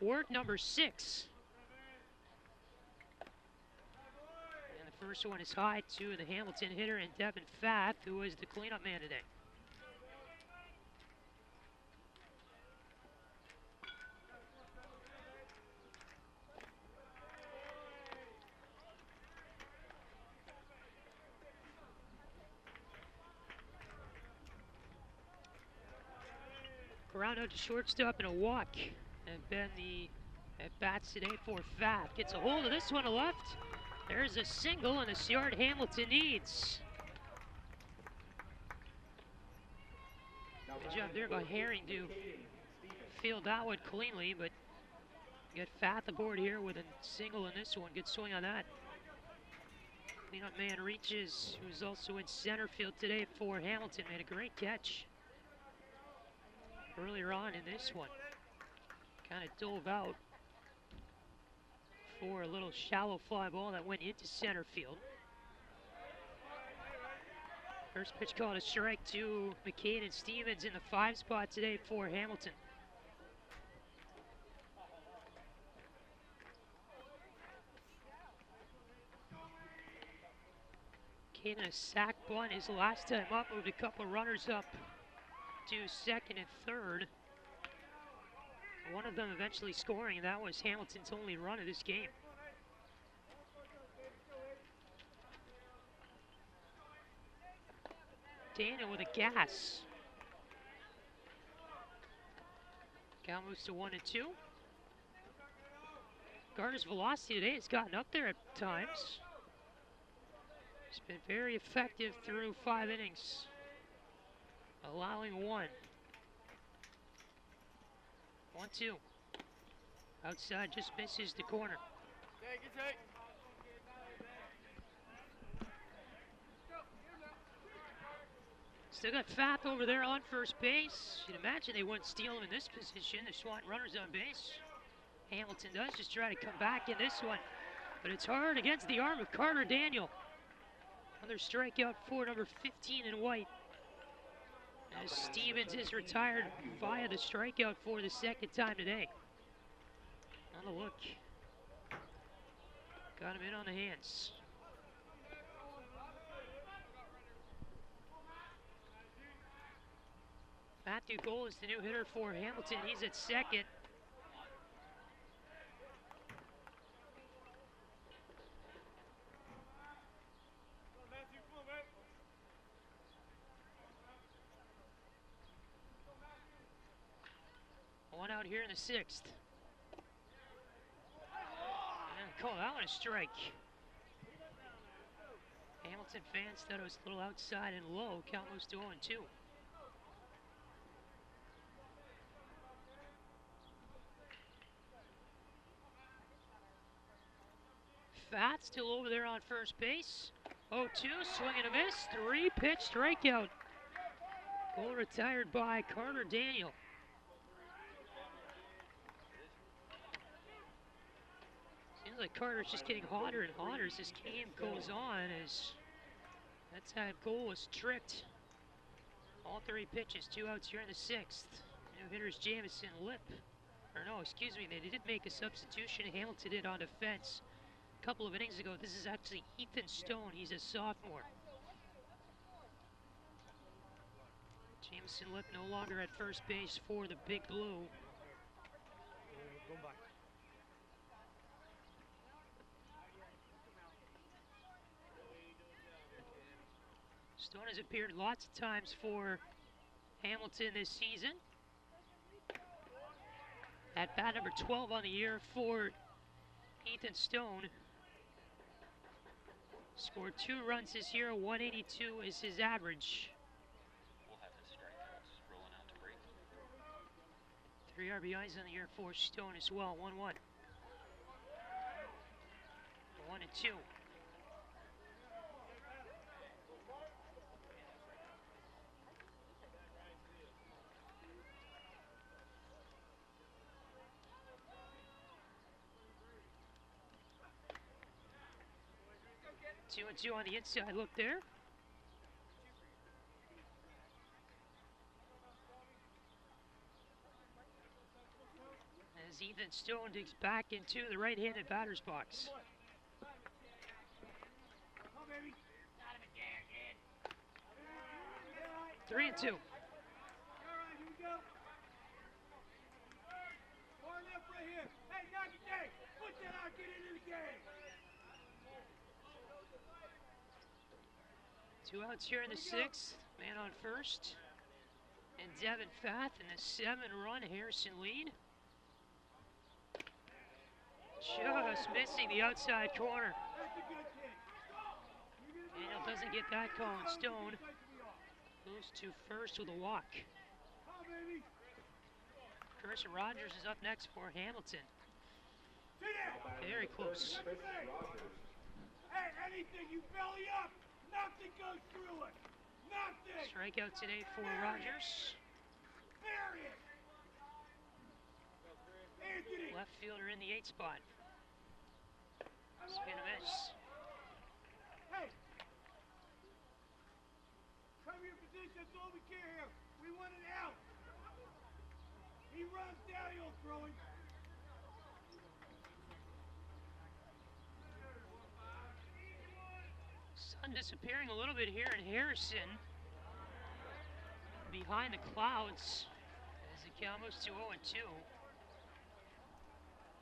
work number 6. And the first one is high to the Hamilton hitter and Devin Pfaff, who is the cleanup man today. Ground out to shortstop and a walk. And been the at-bats today for Pfaff. Gets a hold of this one to left. There's a single and a yard Hamilton needs. Good job there by Herring to field that one cleanly, but got Pfaff aboard here with a single in this one. Good swing on that. Cleanup man reaches, who's also in center field today for Hamilton. Made a great catch earlier on in this one. Kind of dove out for a little shallow fly ball that went into center field. First pitch called a strike to McCain and Stevens in the 5 spot today for Hamilton. McCain a sack bunt his last time up, moved a couple of runners up to second and third. One of them eventually scoring, and that was Hamilton's only run of this game. Daniel with a gas. Count moves to 1-2. Gardner's velocity today has gotten up there at times. He's been very effective through 5 innings, allowing 1. 1-2. Outside just misses the corner. Still got Pfaff over there on first base. You'd imagine they wouldn't steal him in this position. They're swatting runners on base. Hamilton does just try to come back in this one, but it's hard against the arm of Carter Daniel. Another strikeout for number 15 in white, as Stevens is retired via the strikeout for the second time today. On the look. Got him in on the hands. Matthew Gold is the new hitter for Hamilton. He's at second. One out here in the 6th. And call that one a strike. Hamilton fans thought it was a little outside and low. Count moves to 0-2. Pfaff still over there on first base. 0-2, swing and a miss. 3-pitch strikeout. Goal retired by Carter Daniel. Seems like Carter's just getting hotter and hotter as this game goes on, as that time Goal was tricked. All 3 pitches, 2 outs here in the 6th. New hitters Jamison, Lip. Or no, excuse me, they did make a substitution. Hamilton did on defense a couple of innings ago. This is actually Ethan Stone. He's a sophomore. Jamison Lip no longer at first base for the Big Blue. Stone has appeared lots of times for Hamilton this season. At bat number 12 on the year for Ethan Stone. Scored 2 runs this year, 182 is his average. We'll have his strikeouts rolling out to break. 3 RBIs on the year for Stone as well, 1-1. 1-2. 2-2 on the inside look there. As Ethan Stone digs back into the right-handed batter's box. 3-2. Two outs here in the 6th. Man on first. And And Devin Fath in the 7-run Harrison lead. Just missing the outside corner. Daniel doesn't get that going. Stone goes to first with a walk. Carson Rogers is up next for Hamilton. Very close. Hey, anything you belly up, nothing goes through it. Nothing. Strikeout today for Rogers. Period. Left fielder in the 8 spot. Swing and a miss. Hey. Cover your position, that's all we care here. We want it out. He runs down, he'll throw it. Sun disappearing a little bit here in Harrison. Behind the clouds as the count moves to 0-2.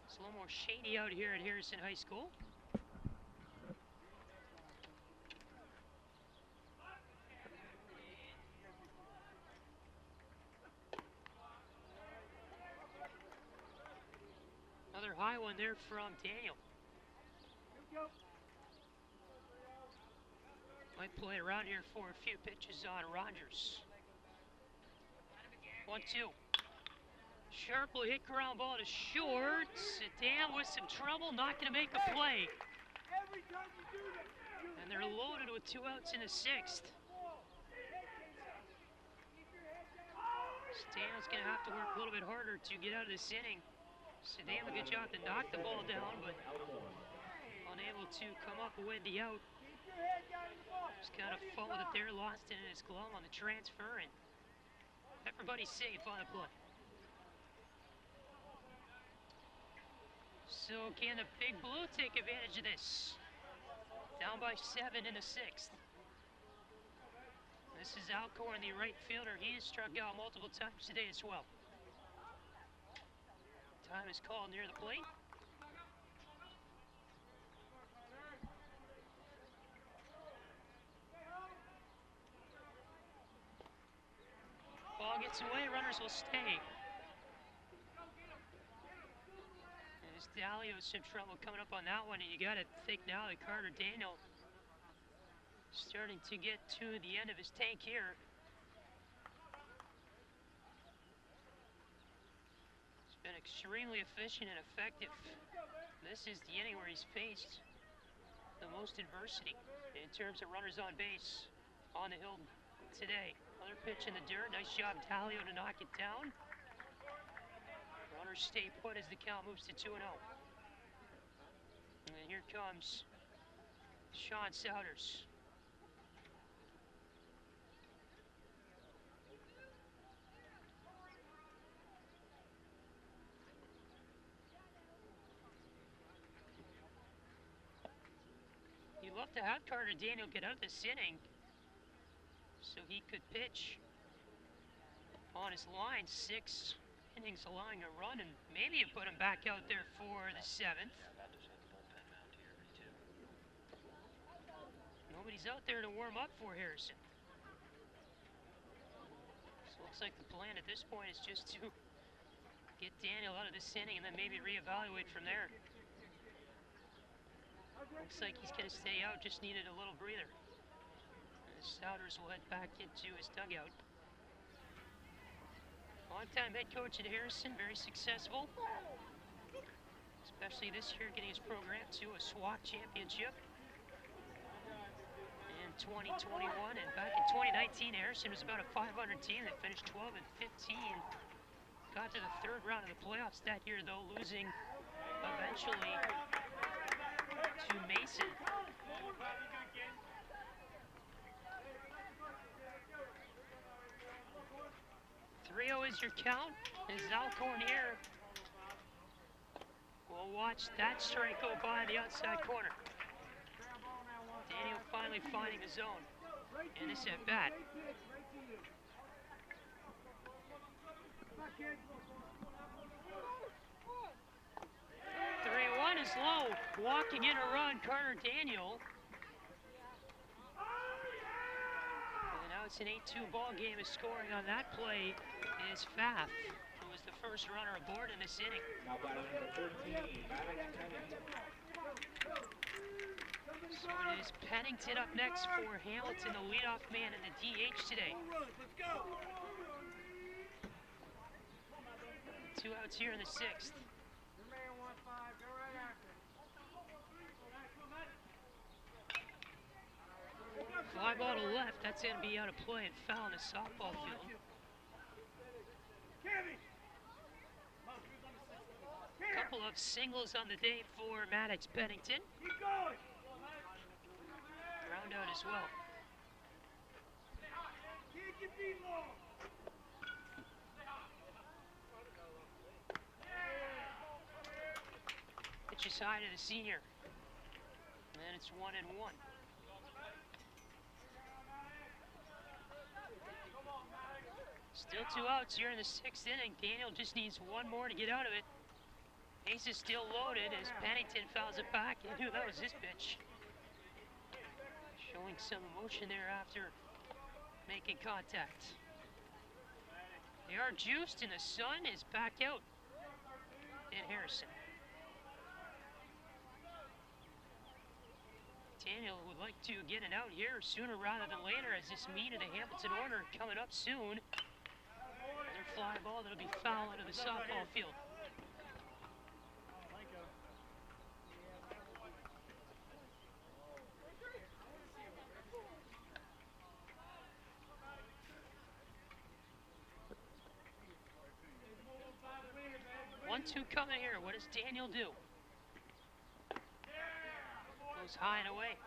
It's a little more shady out here at Harrison High School. Another high one there from Daniel. Might play around here for a few pitches on Rogers. 1-2. Sharply hit ground ball to short. Dan with some trouble, not going to make a play. And they're loaded with 2 outs in the 6th. Stan's going to have to work a little bit harder to get out of this inning. Sedan, a good job to knock the ball down, but unable to come up with the out. Just kind of fumbled it there, lost it in his glove on the transfer, and everybody's safe on the play. So can the Big Blue take advantage of this? Down by 7 in the 6th. This is Alcorn, the right fielder. He has struck out multiple times today as well. Time is called near the plate. Ball gets away, runners will stay. As Dalio's some trouble coming up on that one, and you gotta think now that Carter Daniel starting to get to the end of his tank here. He's been extremely efficient and effective. This is the inning where he's faced the most adversity in terms of runners on base on the hill today. Another pitch in the dirt. Nice job, Dalio, to knock it down. Runners stay put as the count moves to 2-0. And then here comes Sean Souders. You'd love to have Carter Daniel get out of this inning so he could pitch on his line. 6 innings allowing a run, and maybe you put him back out there for the 7th. Nobody's out there to warm up for Harrison. So it looks like the plan at this point is just to get Daniel out of this inning and then maybe reevaluate from there. Looks like he's going to stay out, just needed a little breather. Souders will head back into his dugout. Long-time head coach at Harrison, very successful. Especially this year, getting his program to a SWAC championship in 2021. And back in 2019, Harrison was about a 500 team that finished 12-15. Got to the 3rd round of the playoffs that year, though, losing eventually to Mason. 3-0 is your count. As Alcorn here will watch that strike go by the outside corner. Daniel finally finding the zone in this at bat. 3-1 is low. Walking in a run, Carter Daniel. And now It's an 8-2 ball game. Is scoring on that play is Pfaff, who was the first runner aboard in this inning. Now batting number 13, Maddox Pennington. So it is Pennington up next for Hamilton, the leadoff man and the DH today. 2 outs here in the 6th. Fly ball to left, that's going to be out of play and foul in the softball field. Couple of singles on the day for Maddox Pennington. Ground out as well. Pitch aside to the senior. And it's 1-1. Still 2 outs here in the 6th inning. Daniel just needs one more to get out of it. Base is still loaded as Pennington fouls it back. He knew that was his pitch. Showing some emotion there after making contact. They are juiced and the sun is back out in Harrison. Daniel would like to get an out here sooner rather than later as this meet of the Hamilton order coming up soon. Another fly ball that'll be foul into the softball field. One-two coming here. What does Daniel do? Goes high and away.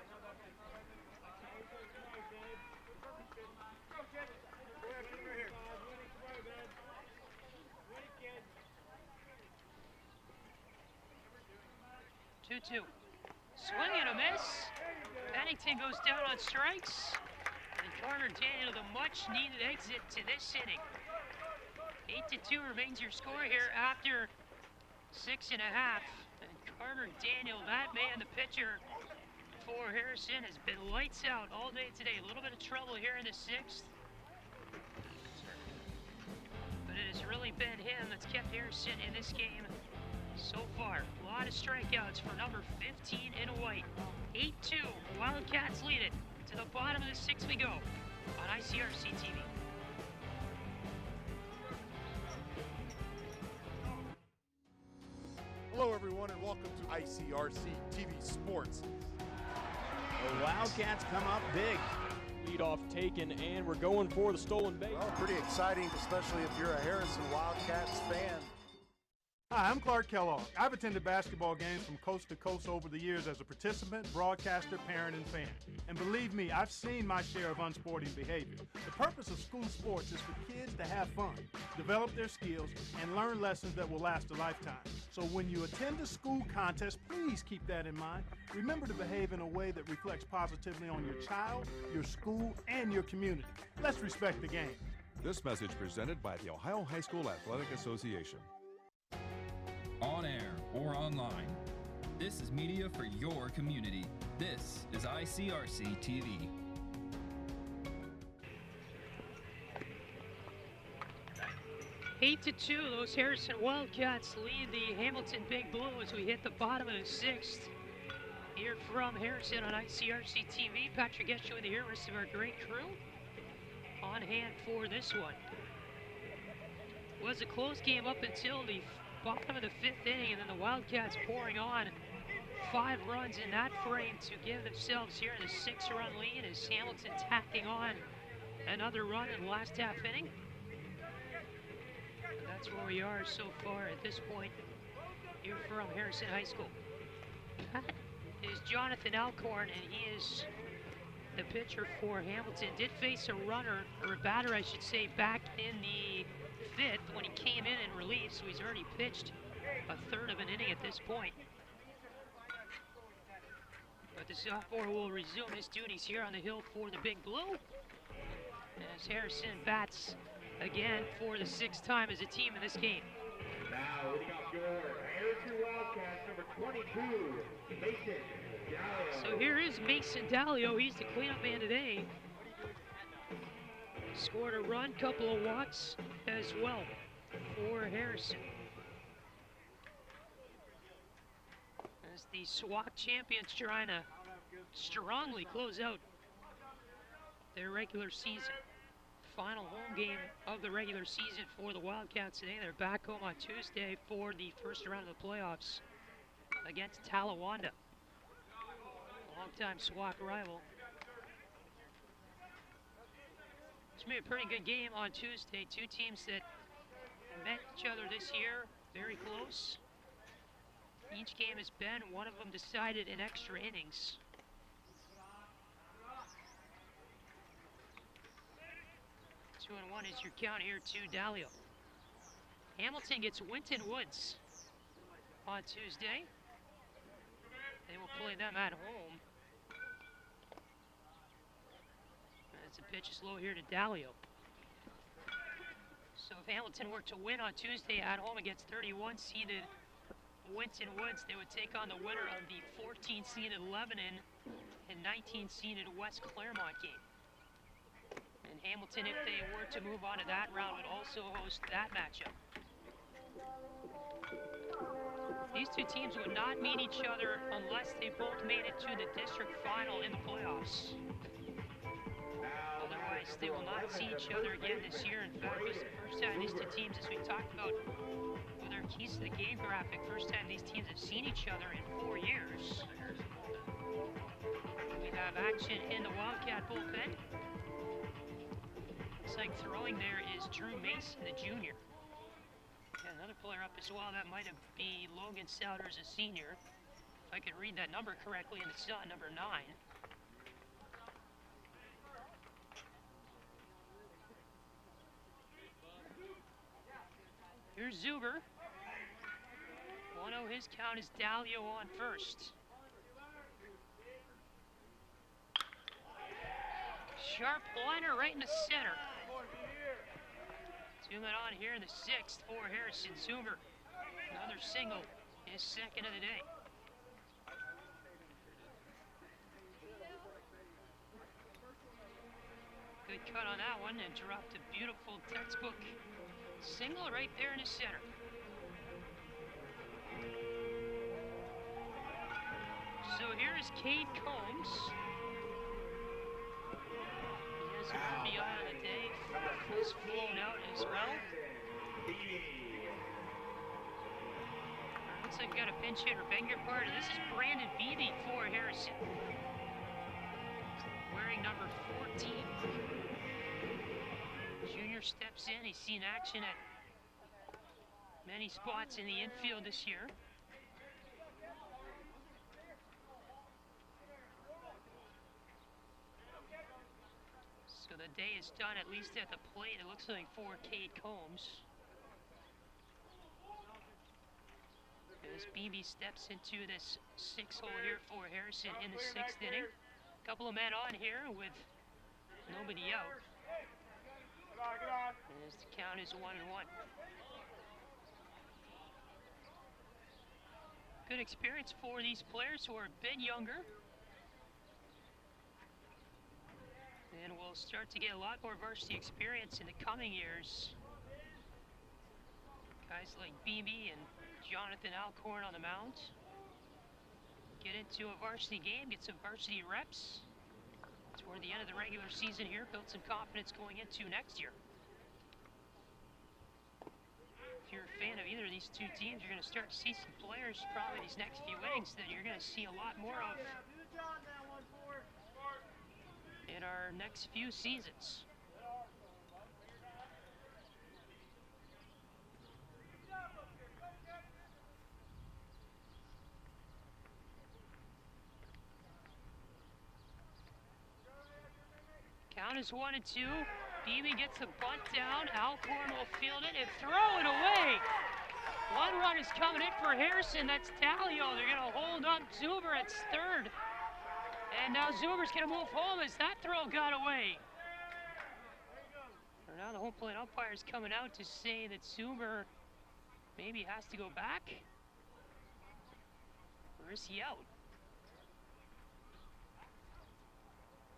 Two-two. Swing and a miss. Pennington goes down on strikes. And Carter Daniel, the much-needed exit to this inning. 8-2 remains your score here after 6.5. And Carter Daniel, that man, the pitcher for Harrison, has been lights out all day today. A little bit of trouble here in the 6th. But it has really been him that's kept Harrison in this game so far. A lot of strikeouts for number 15 in white. 8-2, Wildcats lead it. To the bottom of the 6th we go on ICRC-TV. Hello, everyone, and welcome to ICRC-TV Sports. The Wildcats come up big. Leadoff taken, and we're going for the stolen base. Well, pretty exciting, especially if you're a Harrison Wildcats fan. Hi, I'm Clark Kellogg. I've attended basketball games from coast to coast over the years as a participant, broadcaster, parent, and fan. And believe me, I've seen my share of unsporting behavior. The purpose of school sports is for kids to have fun, develop their skills, and learn lessons that will last a lifetime. So when you attend a school contest, please keep that in mind. Remember to behave in a way that reflects positively on your child, your school, and your community. Let's respect the game. This message presented by the Ohio High School Athletic Association. On air or online, this is media for your community. This is ICRC-TV. Eight to 2, those Harrison Wildcats lead the Hamilton Big Blue as we hit the bottom of the 6th. Here from Harrison on ICRC-TV, Patrick Etcher with the rest of our great crew on hand for this one. It was a close game up until the bottom of the 5th inning, and then the Wildcats pouring on 5 runs in that frame to give themselves here in the 6-run lead as Hamilton tacking on another run in the last half inning. And that's where we are so far at this point here from Harrison High School. That is Jonathan Alcorn, and he is the pitcher for Hamilton. Did face a runner, or a batter I should say, back in the 5th when he came in and relief, so he's already pitched a third of an inning at this point. But the sophomore will resume his duties here on the hill for the Big Blue as Harrison bats again for the 6th time as a team in this game. Now leading off your Harrison Wildcats, number 22, Mason Dallio. So here is Mason Dallio. He's the cleanup man today. Scored a run, couple of walks as well for Harrison. As the SWAC champions trying to strongly close out their regular season. Final home game of the regular season for the Wildcats today. They're back home on Tuesday for the first round of the playoffs against Talawanda, a longtime SWAC rival. It's going to be a pretty good game on Tuesday. Two teams that met each other this year, very close. Each game has been one of them decided in extra innings. Two and one is your count here to Dalio. Hamilton gets Winton Woods on Tuesday. They will play them at home. That's a pitch is low here to Dalio. So if Hamilton were to win on Tuesday at home against 31 seeded Winton Woods, they would take on the winner of the 14 seeded Lebanon and 19 seeded West Claremont game. And Hamilton, if they were to move on to that round, would also host that matchup. These two teams would not meet each other unless they both made it to the district final in the playoffs. Otherwise, they will not see each other again this year. In fact, this is the first time these two teams, as we talked about with our keys to the game graphic, first time these teams have seen each other in 4 years. We have action in the Wildcat bullpen. Looks like throwing there is Drew Mason, the junior. And another player up as well, that might be Logan Souders, a senior. If I could read that number correctly, and it's not number 9. Here's Zuber. 1-0, his count is Dalio on first. Sharp liner right in the center. 2 men on here in the 6th for Harrison Zuber. Another single, his second of the day. Good cut on that one and dropped a beautiful textbook single right there in the center. So here is Cade Combs. He has an RBI on the day. Was flown out as well. Looks like we got a pinch hitter, beg your pardon. This is Brandon Beebe for Harrison. Wearing number 14. Junior steps in. He's seen action at many spots in the infield this year. So the day is done, at least at the plate. It looks like for Cade Combs. As Beebe steps into this 6-hole here for Harrison in the 6th inning. A couple of men on here with nobody out. As the count is 1-1. Good experience for these players who are a bit younger. And we'll start to get a lot more varsity experience in the coming years. Guys like Beebe and Jonathan Alcorn on the mound. Get into a varsity game, get some varsity reps. Toward the end of the regular season here, build some confidence going into next year. If you're a fan of either of these two teams, you're going to start to see some players probably these next few innings that you're going to see a lot more of in our next few seasons. Count is 1-2. Beebe gets the bunt down. Alcorn will field it and throw it away. One run is coming in for Harrison. That's Dalio. They're going to hold up Zuber at third. And now Zuber's going to move home as that throw got away. So now the home plate umpire is coming out to say that Zuber maybe has to go back. Or is he out?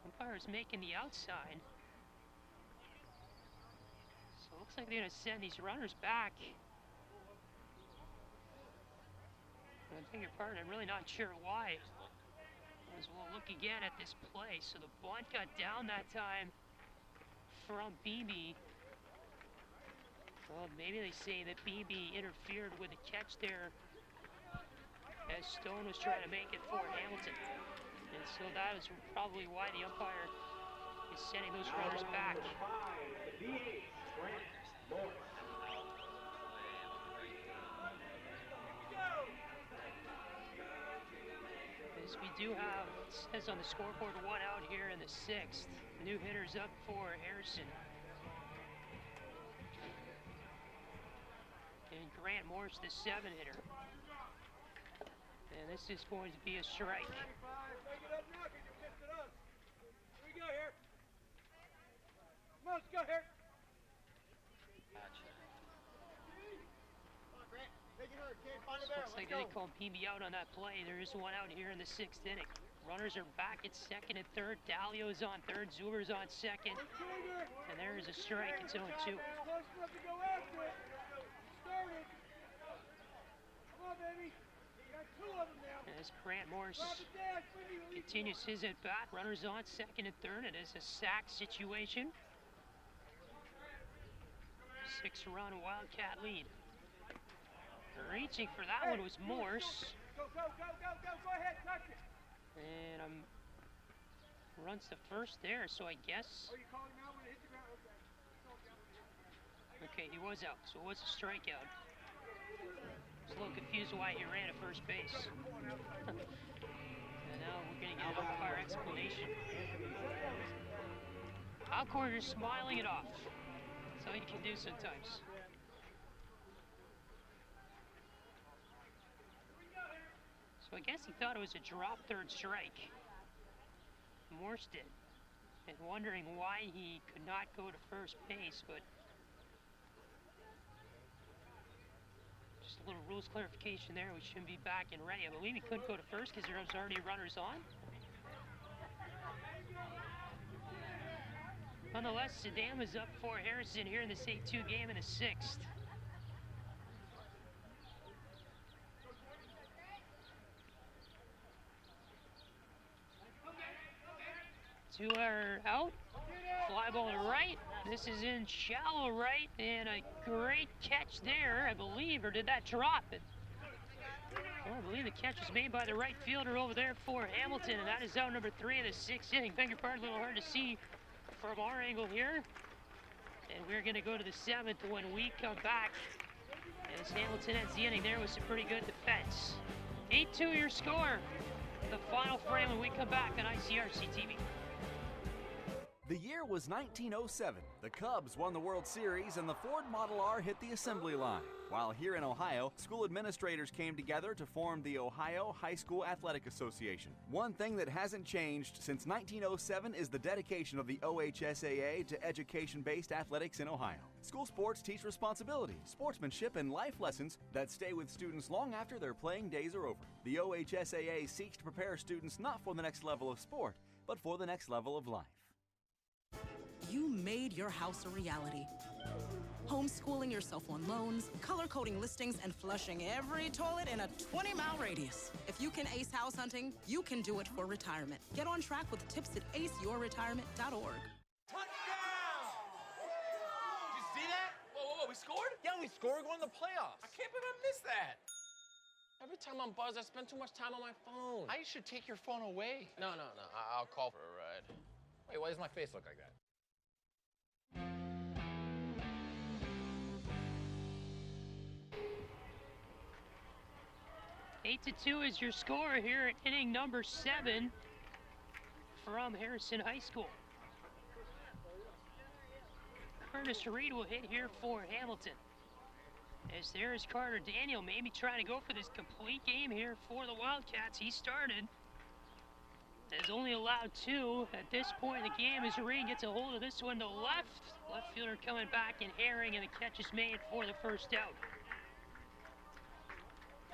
Umpire is making the outside. Looks like they're going to send these runners back. I beg your pardon, I'm really not sure why. As we'll look again at this play. So the bunt got down that time from BB. Well, maybe they say that BB interfered with the catch there as Stone was trying to make it for Hamilton. And so that is probably why the umpire is sending those runners back. As we do have, it says on the scoreboard, 1 out here in the 6th. New hitters up for Harrison. And Grant Morse, the 7-hitter. And this is going to be a strike. Come on, let's go here. Looks like they called PB out on that play. There is 1 out here in the 6th inning. Runners are back at 2nd and 3rd. Dalio's on 3rd. Zuber's on 2nd. And there is a strike. It's 0-2. As Grant Morse continues his at bat, runners on 2nd and 3rd. It is a sack situation. 6-run Wildcat lead. Reaching for that one was Morse. Go ahead, touch it. And runs to first there, so I guess. Are you calling now when it hits the ground? Okay, he was out, so it was a strikeout. I was a little confused why he ran at first base. And now we're going to get an umpire explanation. Alcorn is smiling it off. That's all you can do sometimes. So I guess he thought it was a drop 3rd strike. Morse did. And wondering why he could not go to first base, but just a little rules clarification there. We shouldn't be back and ready. I believe he couldn't go to first because there was already runners on. Nonetheless, Saddam is up for Harrison here in this 8-2 game in the 6th. 2 are out. Fly ball to right. This is in shallow right, and a great catch there, I believe, or did that drop it? Well, I believe the catch was made by the right fielder over there for Hamilton, and that is out number 3 of the 6th inning. Beg your pardon, a little hard to see from our angle here. And we're going to go to the 7th when we come back. As Hamilton ends the inning there with some pretty good defense. 8-2 your score. The final frame when we come back on ICRC-TV. The year was 1907. The Cubs won the World Series and the Ford Model R hit the assembly line. While here in Ohio, school administrators came together to form the Ohio High School Athletic Association. One thing that hasn't changed since 1907 is the dedication of the OHSAA to education-based athletics in Ohio. School sports teach responsibility, sportsmanship, and life lessons that stay with students long after their playing days are over. The OHSAA seeks to prepare students not for the next level of sport, but for the next level of life. You made your house a reality. Homeschooling yourself on loans, color-coding listings, and flushing every toilet in a 20-mile radius. If you can ace house hunting, you can do it for retirement. Get on track with tips at aceyourretirement.org. Touchdown! Did you see that? Whoa, we scored? Yeah, we scored. We're going to the playoffs. I can't believe I missed that. Every time I'm buzzed, I spend too much time on my phone. I should take your phone away. No. I'll call for a ride. Wait, why does my face look like that? 8-2 is your score here at inning number 7 from Harrison High School. Curtis Reed will hit here for Hamilton. As there is Carter Daniel, maybe trying to go for this complete game here for the Wildcats. He started. Has only allowed 2 at this point in the game as Reed gets a hold of this one to left. Left fielder coming back and Herring, and the catch is made for the first out.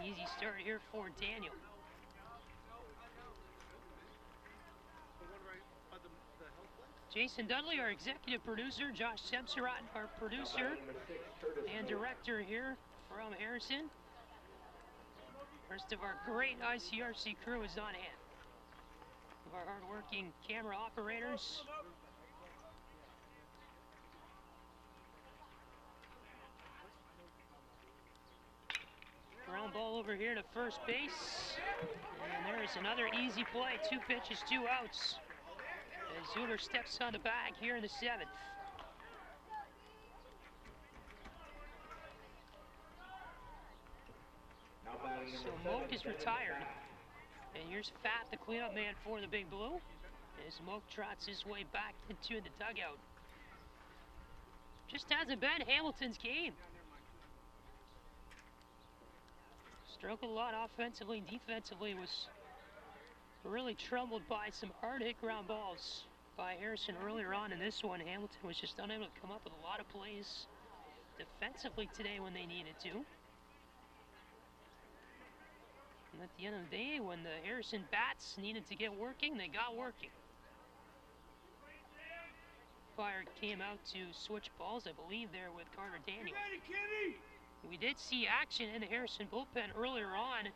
Easy start here for Daniel. Jason Dudley, our executive producer. Josh Semserat, our producer and director here from Harrison. The rest of our great ICRC crew is on hand. Of our hard-working camera operators. Ground ball over here to first base. And there's another easy play. 2 pitches, 2 outs. As Zuller steps on the bag here in the 7th. So Moak is retired. And here's Fat, the cleanup man for the Big Blue. As Moak trots his way back into the dugout. Just hasn't been Hamilton's game. Struggled a lot offensively, defensively was really troubled by some hard hit ground balls by Harrison earlier on in this one. Hamilton was just unable to come up with a lot of plays defensively today when they needed to. And at the end of the day, when the Harrison bats needed to get working, they got working. Fire came out to switch balls, I believe, there with Carter Daniel. We did see action in the Harrison bullpen earlier on,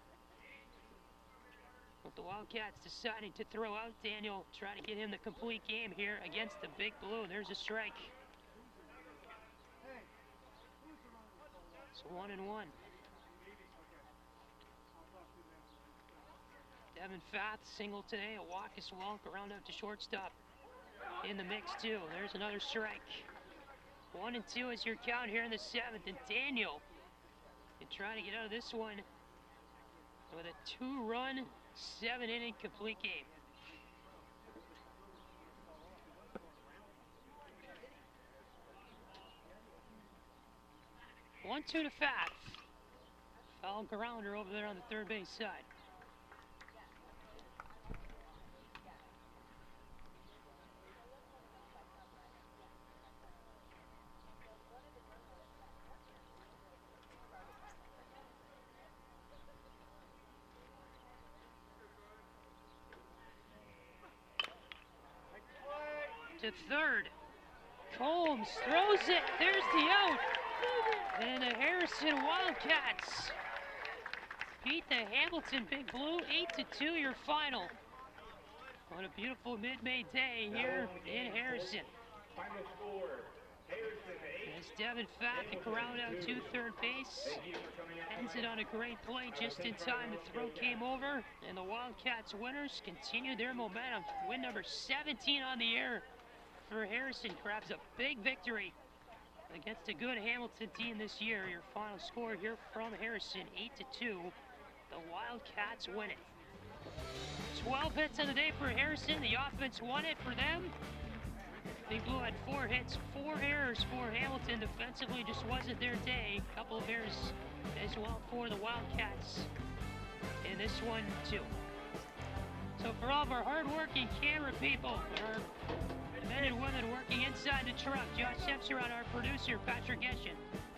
with the Wildcats deciding to throw out Daniel, try to get him the complete game here against the Big Blue. There's a strike. It's 1-1. Devin Fath single today, a walk as well, around out to shortstop. In the mix too. There's another strike. 1-2 is your count here in the 7th, and Daniel trying to get out of this one with a 2-run, 7-inning complete game. One, 2 to Fat. Foul grounder over there on the third base side. To third. Combs throws it. There's the out. And the Harrison Wildcats beat the Hamilton Big Blue 8-2 your final. What a beautiful mid-May day here in Harrison. Final score, Harrison 8. As Devin Fatt, the ground out to third base, ends it on a great play just in time. The throw came over, and the Wildcats winners continue their momentum. Win number 17 on the air for Harrison, grabs a big victory against a good Hamilton team this year. Your final score here from Harrison, 8-2. The Wildcats win it. 12 hits on the day for Harrison. The offense won it for them. Big Blue had 4 hits, 4 errors for Hamilton. Defensively just wasn't their day. A couple of errors as well for the Wildcats in this one too. So for all of our hard-working camera people, our men and women working inside the truck, Josh Semserat, our producer, Patrick Eschen,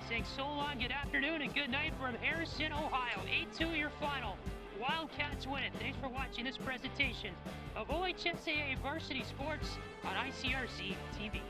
saying so long, good afternoon, and good night from Harrison, Ohio. 8-2 your final. Wildcats win it. Thanks for watching this presentation of OHSAA Varsity Sports on ICRC-TV.